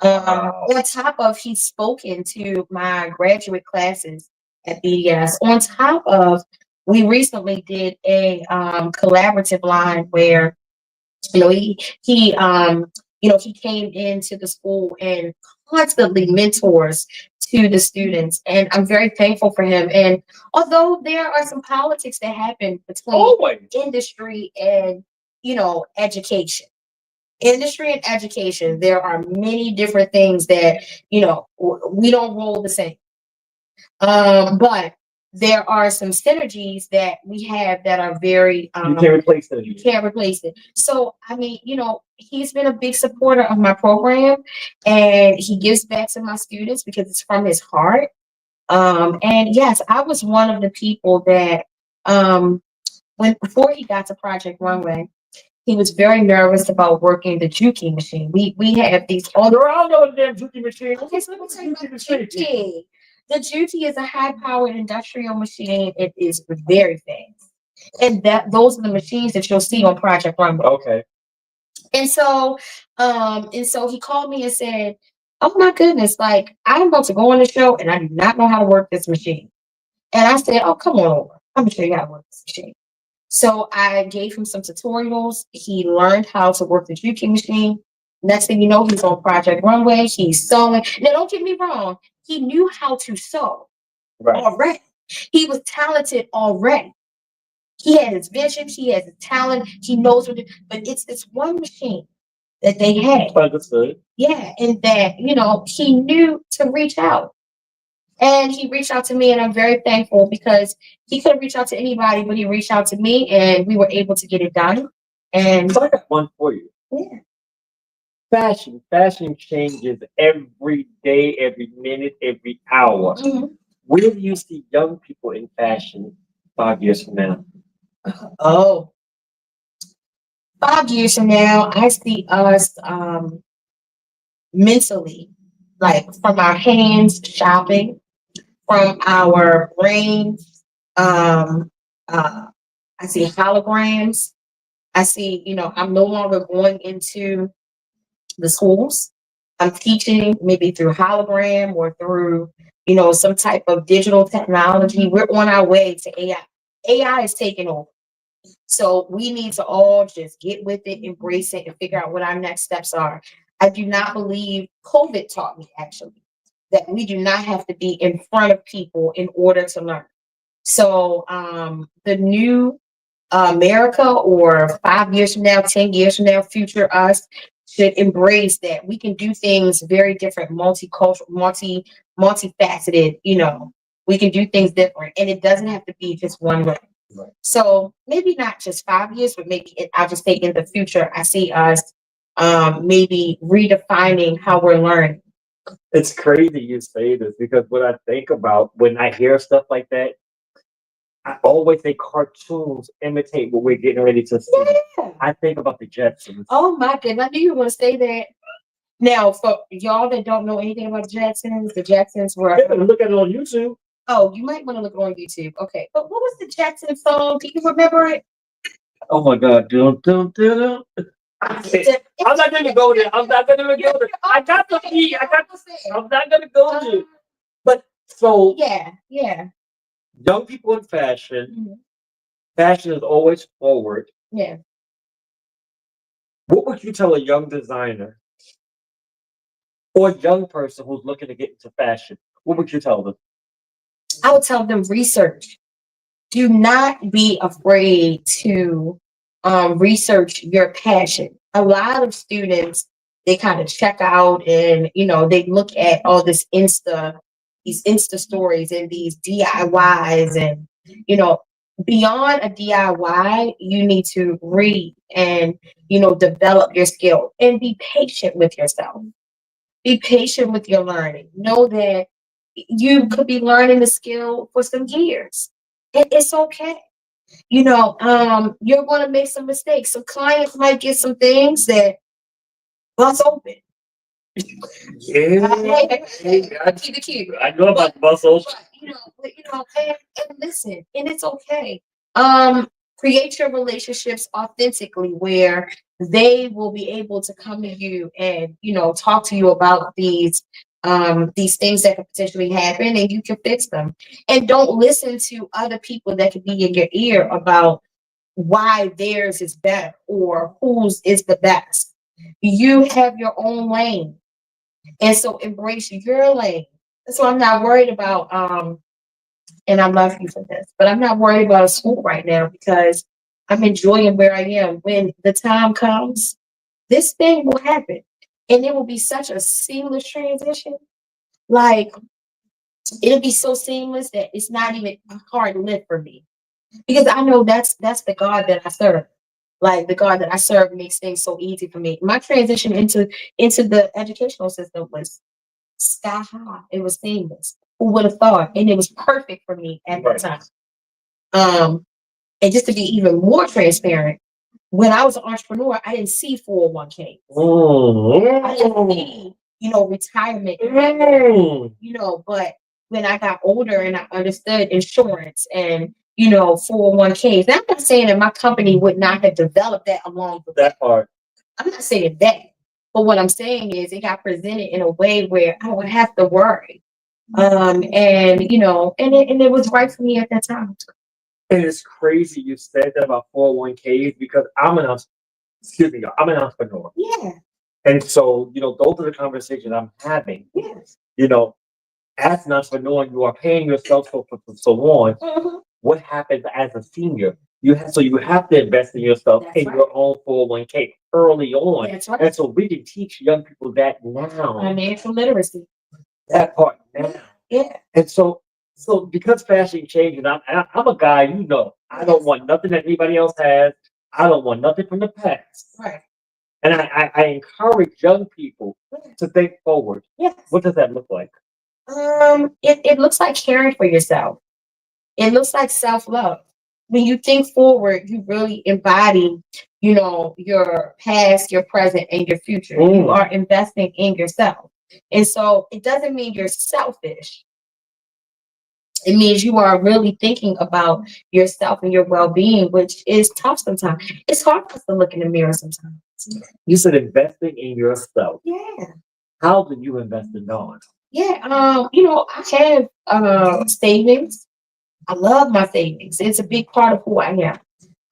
S2: On top of, he's spoken to my graduate classes at BDS. On top of, we recently did a collaborative line where he came into the school and constantly mentors to the students, and I'm very thankful for him. And although there are some politics that happen between industry and education, there are many different things that we don't roll the same. But there are some synergies that we have that are very
S1: you can't replace it.
S2: You can't replace it. So I mean, he's been a big supporter of my program, and he gives back to my students because it's from his heart. And yes, I was one of the people that before he got to Project Runway, he was very nervous about working the Juki machine. We have these all
S1: I know the damn Juki machine.
S2: Okay, so let me tell you about the Juki. The Juki is a high-powered industrial machine. It is very fast, and those are the machines that you'll see on Project Runway.
S1: Okay.
S2: And so he called me and said, "Oh my goodness, like I'm about to go on the show, and I do not know how to work this machine." And I said, "Oh, come on over. I'm gonna show you how to work this machine." So I gave him some tutorials. He learned how to work the Juki machine. Next thing you know, he's on Project Runway. He's sewing. Now, don't get me wrong. He knew how to sew already. He was talented already. He had his vision. He has his talent. He knows what but it's one machine that they had.
S1: Understood.
S2: Yeah, and that, he knew to reach out. And he reached out to me, and I'm very thankful because he could reach out to anybody, but he reached out to me, and we were able to get it done. And
S1: so I got one for you.
S2: Yeah.
S1: Fashion changes every day, every minute, every hour.
S2: Mm-hmm.
S1: Where do you see young people in fashion 5 years from now?
S2: Oh, 5 years from now, I see us mentally, like from our hands shopping, from our brains. I see holograms. I see, I'm no longer going into the schools. I'm teaching maybe through hologram or through, some type of digital technology. We're on our way to AI. AI is taking over. So we need to all just get with it, embrace it, and figure out what our next steps are. I do not believe COVID taught me actually that we do not have to be in front of people in order to learn. So the new America, or 5 years from now, 10 years from now, future us should embrace that we can do things very different, multicultural, multifaceted. We can do things different, and it doesn't have to be just one way. Right. So maybe not just 5 years, but maybe I'll just say in the future, I see us maybe redefining how we're learning.
S1: It's crazy you say this because what I think about when I hear stuff like that, I always say cartoons imitate what we're getting ready to see. Yeah. I think about the Jetsons.
S2: Oh my goodness, I knew you were going to say that. Now, for y'all that don't know anything about the Jetsons were...
S1: Look at it on YouTube.
S2: Oh, you might want to look on YouTube. Okay, but what was the Jetson song? Do you remember it?
S1: Oh my God. I'm not going to go there. I'm not going to go there. I got the key. I'm not going to go there. But so...
S2: Yeah.
S1: Young people in fashion, fashion is always forward.
S2: Yeah.
S1: What would you tell a young designer or a young person who's looking to get into fashion, what would you tell them?
S2: I would tell them research. Do not be afraid to research your passion. A lot of students, they kind of check out and, they look at all these Insta stories and these DIYs and, beyond a DIY, you need to read and, develop your skill and be patient with yourself. Be patient with your learning. Know that you could be learning the skill for some years. It's okay. You're going to make some mistakes. Some clients might get some things that bust open.
S1: Yeah,
S2: Keep it cute.
S1: I know about muscles.
S2: And listen, and it's okay. Create your relationships authentically where they will be able to come to you and talk to you about these things that could potentially happen and you can fix them. And don't listen to other people that could be in your ear about why theirs is better or whose is the best. You have your own lane. And so embrace your lane. So I'm not worried about and I love you for this, but I'm not worried about school right now because I'm enjoying where I am. When the time comes, this thing will happen. And it will be such a seamless transition. Like it'll be so seamless that it's not even a hard lift for me. Because I know that's the God that I serve. Like the God that I serve makes things so easy for me. My transition into the educational system was sky high. It was seamless. Who would have thought? And it was perfect for me at the time. And just to be even more transparent, when I was an entrepreneur, I didn't see 401k. I didn't see, retirement. But when I got older and I understood insurance and 401ks, I'm not saying that my company would not have developed that along with
S1: that part.
S2: I'm not saying that. But what I'm saying is it got presented in a way where I don't have to worry. And it was right for me at that time.
S1: And it's crazy you said that about 401ks because I'm an entrepreneur.
S2: Yeah.
S1: And so, those are the conversations I'm having.
S2: Yes.
S1: As an entrepreneur, you are paying yourself for so on.
S2: Mm-hmm.
S1: What happens as a senior? You have to invest in yourself in your own 401k early on.
S2: That's right.
S1: And so we can teach young people that now.
S2: Financial literacy.
S1: That part now.
S2: Yeah.
S1: And so because fashion changes, I'm a guy, I don't want nothing that anybody else has. I don't want nothing from the past.
S2: Right.
S1: And I encourage young people to think forward.
S2: Yes.
S1: What does that look like?
S2: It looks like caring for yourself. It looks like self-love. When you think forward, you really embody, your past, your present, and your future. You are investing in yourself. And so it doesn't mean you're selfish. It means you are really thinking about yourself and your well-being, which is tough sometimes. It's hard for us to look in the mirror sometimes.
S1: You said investing in yourself.
S2: Yeah.
S1: How do you invest in Dawn?
S2: Yeah. I have savings. I love my savings. It's a big part of who I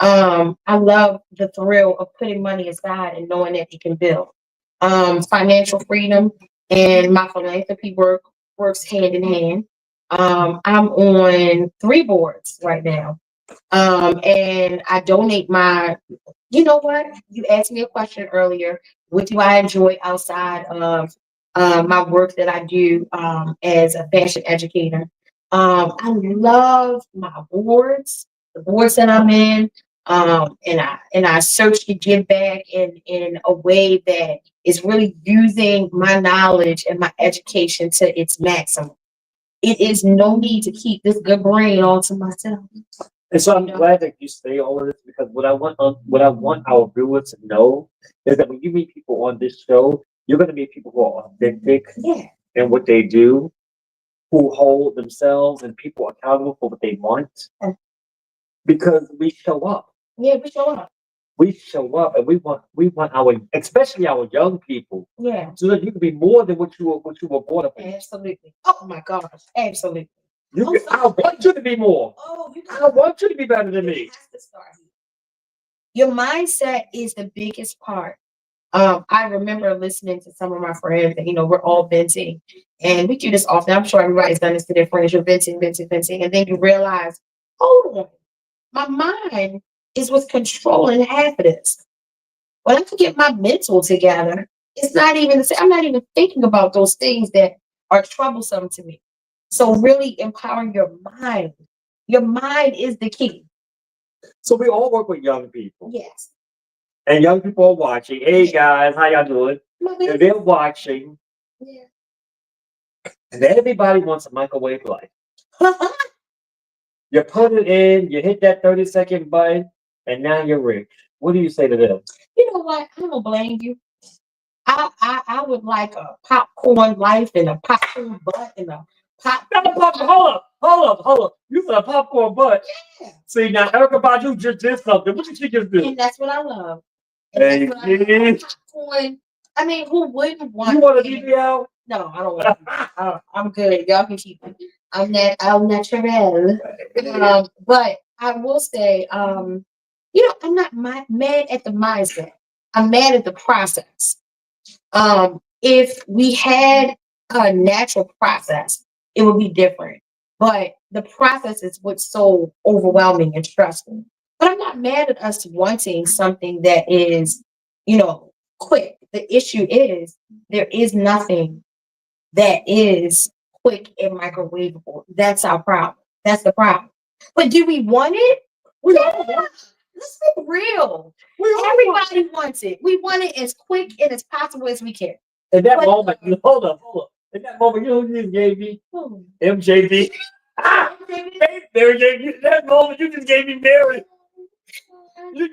S2: am. I love the thrill of putting money aside and knowing that it can build. Financial freedom and my philanthropy works hand in hand. I'm on 3 boards right now. And I donate you know what? You asked me a question earlier. What do I enjoy outside of my work that I do as a fashion educator? I love my boards, the boards that I'm in. And I search to give back in a way that is really using my knowledge and my education to its maximum. It is no need to keep this good brain all to myself.
S1: And so I'm glad that you say all of this because what I want our viewers to know is that when you meet people on this show, you're going to meet people who are authentic in what they do, who hold themselves and people accountable for what they want, because we show up.
S2: Yeah, we show up.
S1: We show up, and we want especially our young people, so that you can be more than what you were born up with.
S2: Absolutely. Oh my gosh, absolutely.
S1: I want you to be more. I want you to be better than me.
S2: Your mindset is the biggest part I remember listening to some of my friends that, we're all venting, and we do this often. I'm sure everybody's done this to their friends. You're venting, and then you realize, hold on, my mind is what's controlling half of this. When I can get my mental together, it's not even the same. I'm not even thinking about those things that are troublesome to me. So really empowering your mind. Your mind is the key.
S1: So we all work with young people.
S2: Yes.
S1: And young people are watching. Hey guys, how y'all doing? And they're watching.
S2: Yeah.
S1: And everybody wants a microwave life. You put it in, you hit that 30-second button, and now you're rich. What do you say to them?
S2: You know what? I don't blame you. I would like a popcorn life and a popcorn butt and a pop.
S1: Hold up. You said a popcorn butt.
S2: Yeah.
S1: See, now Erica Badu just did something. What did she just do?
S2: And that's what I love.
S1: Hey,
S2: popcorn. I mean, who wouldn't want?
S1: You want a BBL?
S2: No, I don't want. I'm good. Y'all can keep it. I'm natural. But I will say, I'm not mad at the mindset. I'm mad at the process. If we had a natural process, it would be different. But the process is what's so overwhelming and stressful. But I'm not mad at us wanting something that is, quick. The issue is there is nothing that is quick and microwavable. That's our problem. That's the problem. But do we want it? Yeah. Let's be real. Everybody wants it. We want it as quick and as possible as we can.
S1: In that moment, hold up. In that moment, you know who you just gave me? MJB. Mary gave you that moment. You just gave me Mary.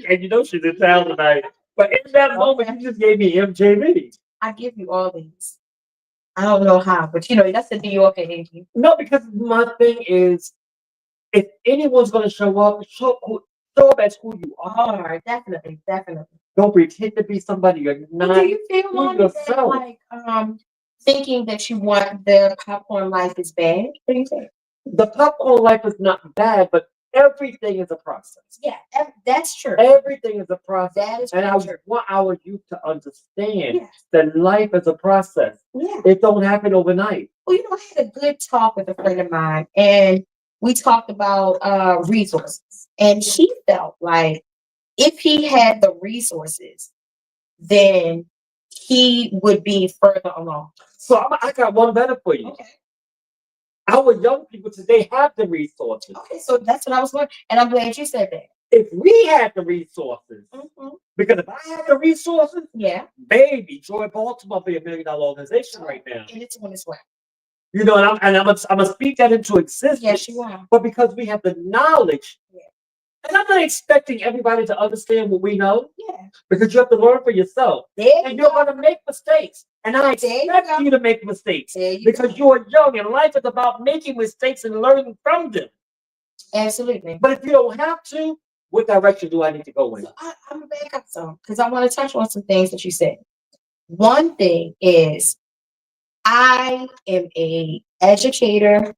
S1: And you know she's in town tonight. But in that moment, you just gave me MJB.
S2: I give you all these. I don't know how, but that's the New Yorker in you.
S1: No, because my thing is, if anyone's going to show up, show up as who you are.
S2: Definitely.
S1: Don't pretend to be somebody you're not.
S2: Do you feel like thinking that you want the popcorn life is bad? What do you think?
S1: The popcorn life is not bad, but everything is a process.
S2: Yeah, that's true.
S1: Everything is a process.
S2: That is
S1: and
S2: true.
S1: I want our youth to understand that life is a process.
S2: Yeah.
S1: It don't happen overnight.
S2: Well, I had a good talk with a friend of mine, and we talked about resources. And she felt like if he had the resources, then he would be further along.
S1: So I got one better for you.
S2: Okay.
S1: Our young people today have the resources.
S2: Okay, so that's what I was going, and I'm glad you said that.
S1: If we had the resources, because if I had the resources, baby, Joy Baltimore be $1 million organization right now.
S2: And it's on its way.
S1: And I'm gonna speak that into existence.
S2: Yes, you are.
S1: But because we have the knowledge, and I'm not expecting everybody to understand what we know.
S2: Yeah.
S1: Because you have to learn for yourself. And you're gonna make mistakes. And I expect you to make mistakes. Because you're young and life is about making mistakes and learning from them.
S2: Absolutely.
S1: But if you don't have to, what direction do I need to go in?
S2: So I'm gonna back up some because I want to touch on some things that you said. One thing is I am a educator,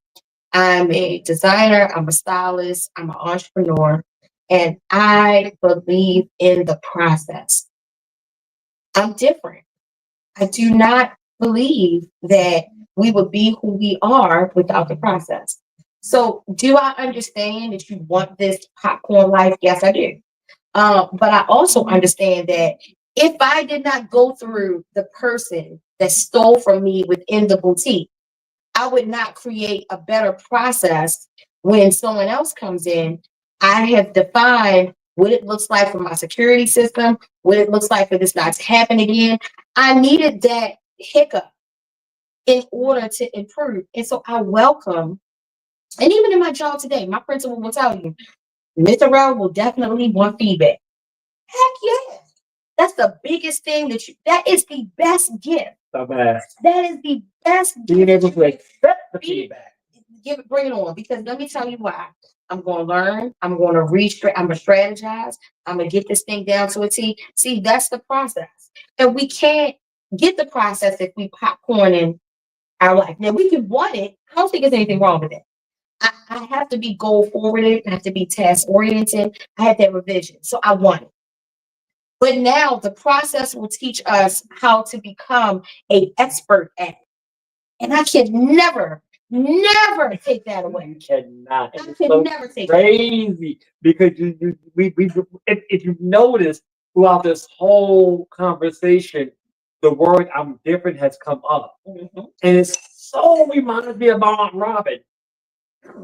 S2: I'm a designer, I'm a stylist, I'm an entrepreneur, and I believe in the process. I'm different. I do not believe that we would be who we are without the process. So do I understand that you want this popcorn life? Yes, I do. But I also understand that if I did not go through the person that stole from me within the boutique, I would not create a better process when someone else comes in. I have defined what it looks like for my security system, what it looks like for this not to happen again. I needed that hiccup in order to improve. And so I welcome, and even in my job today, my principal will tell you, Mr. Harrell will definitely want feedback. Heck yeah. That's the biggest thing that is the best gift. That is the best
S1: being able to accept the feedback.
S2: Bring it on, because let me tell you why. I'm going to learn. I'm going to I'm going to strategize. I'm going to get this thing down to a T. See, that's the process. And we can't get the process if we popcorn in our life. Now, we can want it. I don't think there's anything wrong with it. I have to be goal forwarded. I have to be task oriented. I have to have a vision. So I want it. But now the process will teach us how to become an expert at it. And I can never take that away.
S1: You cannot.
S2: I
S1: It's
S2: can
S1: so
S2: never take that away.
S1: crazy because if you notice throughout this whole conversation, the word "I'm different" has come up,
S2: Mhm.
S1: and it so reminds me of Aunt Robin.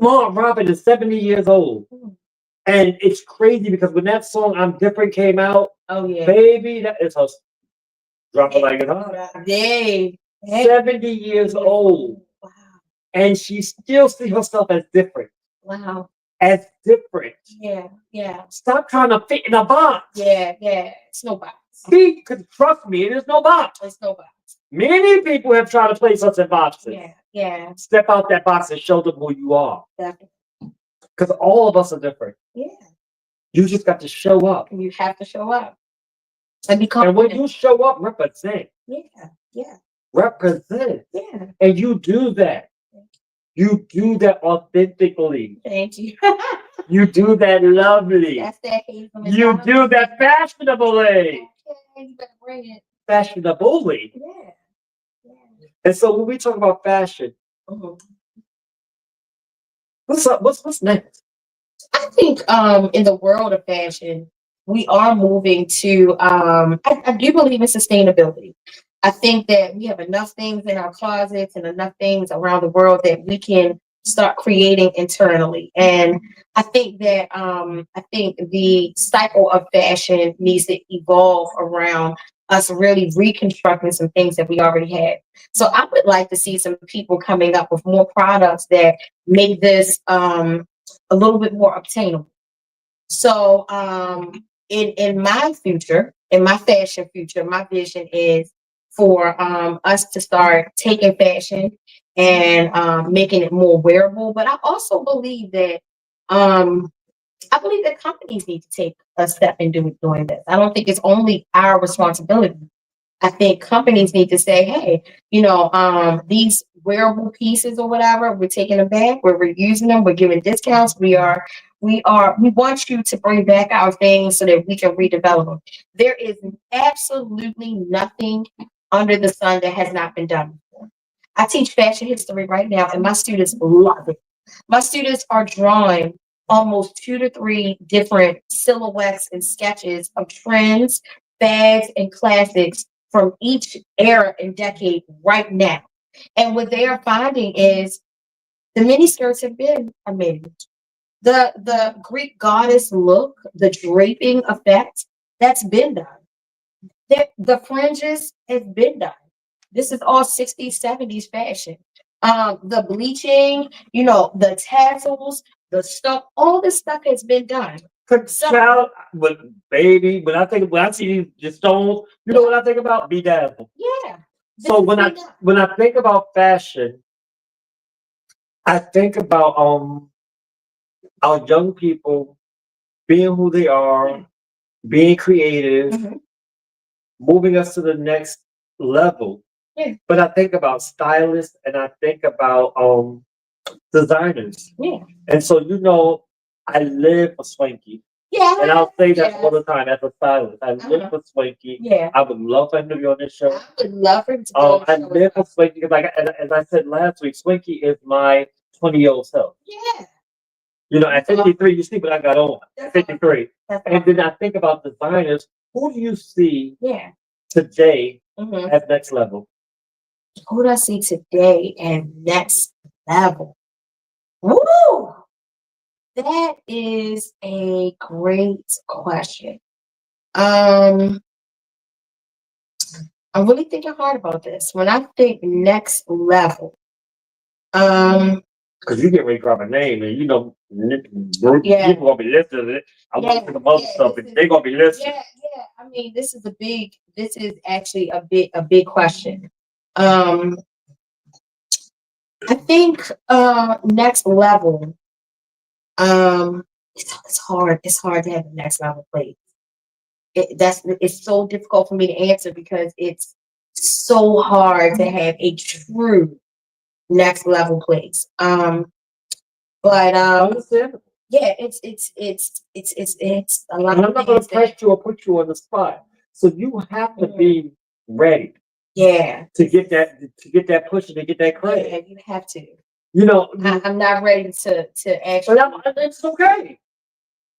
S1: Aunt Robin is 70 years old,
S2: Mhm.
S1: and it's crazy because when that song "I'm Different" came out,
S2: Oh yeah.
S1: baby, that is her drop it like it's hot.
S2: Yay.
S1: 70 years old,
S2: Wow.
S1: and she still sees herself as different.
S2: Wow.
S1: As different.
S2: Yeah. Yeah.
S1: Stop trying to fit in a box.
S2: Yeah. Yeah. It's no box.
S1: See, because trust me, it is no box.
S2: It's no box.
S1: Many people have tried to place us in boxes.
S2: Yeah. Yeah.
S1: Step out that box and show them who you are.
S2: Definitely.
S1: Because all of us are different.
S2: Yeah.
S1: You just got to show up.
S2: You have to show up and become.
S1: And when you show up, represent.
S2: Yeah. Yeah.
S1: Represent.
S2: Yeah.
S1: And you do that. You do that authentically.
S2: Thank you.
S1: You do that lovely.
S2: That's that hazelnut.
S1: You do that fashionably.
S2: Okay, you better bring it.
S1: Fashionably.
S2: Yeah. Yeah.
S1: And so when we talk about fashion,
S2: Mhm.
S1: what's up? What's next?
S2: I think in the world of fashion, we are moving to I do believe in sustainability. I think that we have enough things in our closets and enough things around the world that we can start creating internally. And I think that I think the cycle of fashion needs to evolve around us really reconstructing some things that we already had. So I would like to see some people coming up with more products that make this a little bit more obtainable. So in my future, in my fashion future, my vision is for us to start taking fashion and making it more wearable. But I also believe that um, I believe that companies need to take a step in doing this. I don't think it's only our responsibility. I think companies need to say, hey, these wearable pieces or whatever, we're taking them back, we're reusing them, we're giving discounts, we want you to bring back our things so that we can redevelop them. There is absolutely nothing under the sun that has not been done before. I teach fashion history right now, and my students love it. My students are drawing almost 2 to 3 different silhouettes and sketches of trends, fads, and classics from each era and decade right now. And what they are finding is the mini skirts have been amazing. The Greek goddess look, the draping effect, that's been done. The fringes have been done. This is all 60s, 70s fashion. The bleaching, the tassels, the stuff, all this stuff has been done.
S1: Child, but baby, when I see the stones, you know what I think about? Bedazzled.
S2: Yeah.
S1: So when I think about fashion, I think about our young people being who they are, being creative,
S2: Mhm.
S1: moving us to the next level.
S2: Yeah.
S1: But I think about stylists and I think about designers.
S2: Yeah.
S1: And so I live for Swanky.
S2: Yeah.
S1: And I'll say that
S2: Yeah.
S1: all the time as a stylist. I live for Swanky.
S2: Yeah.
S1: I would love for him to be on this show.
S2: I would love for him to be on the
S1: I
S2: show.
S1: live for Swanky because, as I said last week, Swanky is my 20-year-old self.
S2: Yeah.
S1: At 53, you see what I got on.
S2: That's
S1: 53.
S2: That's
S1: And then I think about designers. Who do you see
S2: Yeah.
S1: today
S2: Mhm.
S1: at next level?
S2: Who do I see today and next level? Woo! That is a great question. I'm really thinking hard about this. When I think next level,
S1: Because you get ready to drop a name, and
S2: Yeah.
S1: people gonna be listening to it. I'm
S2: Yeah,
S1: looking at the other
S2: yeah,
S1: stuff,
S2: this
S1: and
S2: is-
S1: they're gonna be listening.
S2: yeah. I mean, this is actually a big question. I think next level, it's hard. It's hard to have a next level place. It's so difficult for me to answer because it's so hard to have a true next level place. But
S1: Understandable.
S2: yeah, it's a lot
S1: And
S2: of
S1: I'm not going
S2: things
S1: to press you or put you on the spot. So you have to be ready
S2: yeah,
S1: to get that push and to get that credit.
S2: yeah, you have to.
S1: You know,
S2: I'm not ready to
S1: but
S2: actually.
S1: it's okay.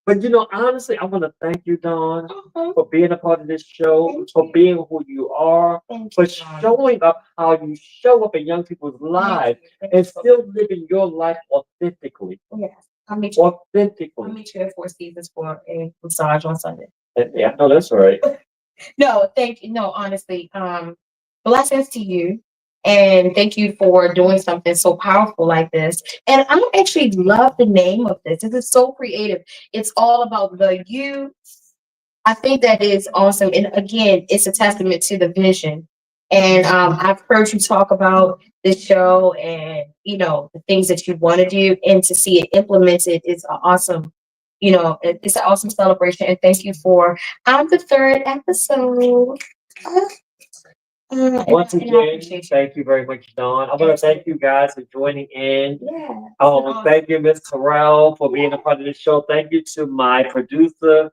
S1: But honestly, I want to thank you, Dawn, for being a part of this show,
S2: Thank
S1: for
S2: you.
S1: being who you are,
S2: Thank
S1: for
S2: you, Dawn.
S1: showing up how you show up in young people's lives
S2: Thank you
S1: and
S2: so
S1: still living your life authentically.
S2: much. Yes. I'll meet you. I'll
S1: Authentically.
S2: meet you at Four Seasons for a massage on Sunday.
S1: Yeah, no, that's right.
S2: No, thank you. No, honestly, blessings to you. And thank you for doing something so powerful like this. And I actually love the name of this. This is so creative. It's all about the you. I think that is awesome. And again, it's a testament to the vision. And I've heard you talk about this show and, the things that you want to do and to see it implemented is awesome. It's an awesome celebration. And thank you for the third episode.
S1: Once
S2: And I
S1: again,
S2: appreciate you.
S1: thank you very much, Dawn. I want to thank you guys for joining in.
S2: Yeah.
S1: Thank you, Miss Harrell, for being a part of the show. Thank you to my producer,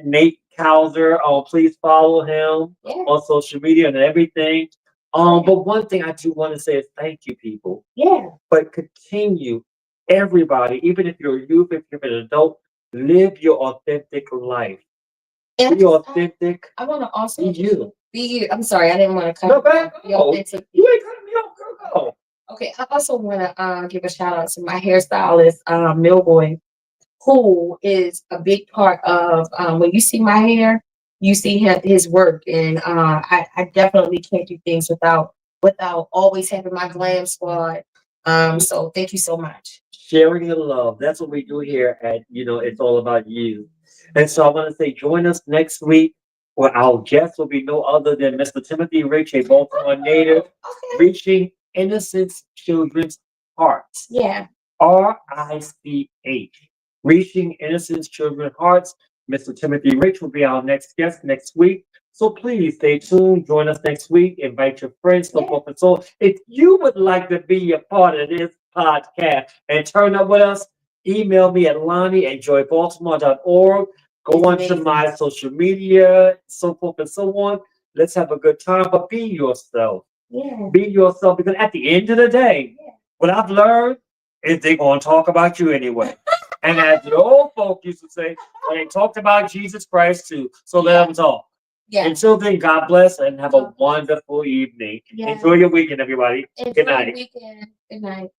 S1: Nate Couser. Please follow him
S2: Yeah.
S1: on social media and everything. But one thing I do want to say is thank you, people.
S2: Yeah.
S1: But continue, everybody, even if you're a youth, if you're an adult, live your authentic life.
S2: And
S1: Be authentic.
S2: I want to also
S1: Be you.
S2: Be you. I'm sorry, I didn't want to cut
S1: No,
S2: you
S1: back.
S2: off. Be authentic.
S1: You ain't cutting me off, girl.
S2: Okay, I also want to give a shout out to my hairstylist, Milboy, who is a big part of when you see my hair, you see his work, and I definitely can't do things without always having my glam squad. So thank you so much.
S1: Sharing the love. That's what we do here at, it's all about you. And so I want to say, join us next week where our guest will be no other than Mr. Timothy Rich, a Baltimore native, reaching innocent children's hearts.
S2: Yeah.
S1: RICH. Reaching innocent children's hearts. Mr. Timothy Rich will be our next guest next week. So please stay tuned. Join us next week. Invite your friends, so forth and so on. If you would like to be a part of this podcast and turn up with us, email me at Lonnie@joybaltimore.org. Go on to my social media, so forth and so on. Let's have a good time, but be yourself.
S2: Yeah.
S1: Be yourself, because at the end of the day, what I've learned is they're going to talk about you anyway. And as the old folk used to say, well, they talked about Jesus Christ too, so let them talk.
S2: Yeah.
S1: Until then, God bless and have a wonderful evening.
S2: Yeah.
S1: Enjoy your weekend, everybody.
S2: Enjoy
S1: Good night.
S2: your weekend. Good night.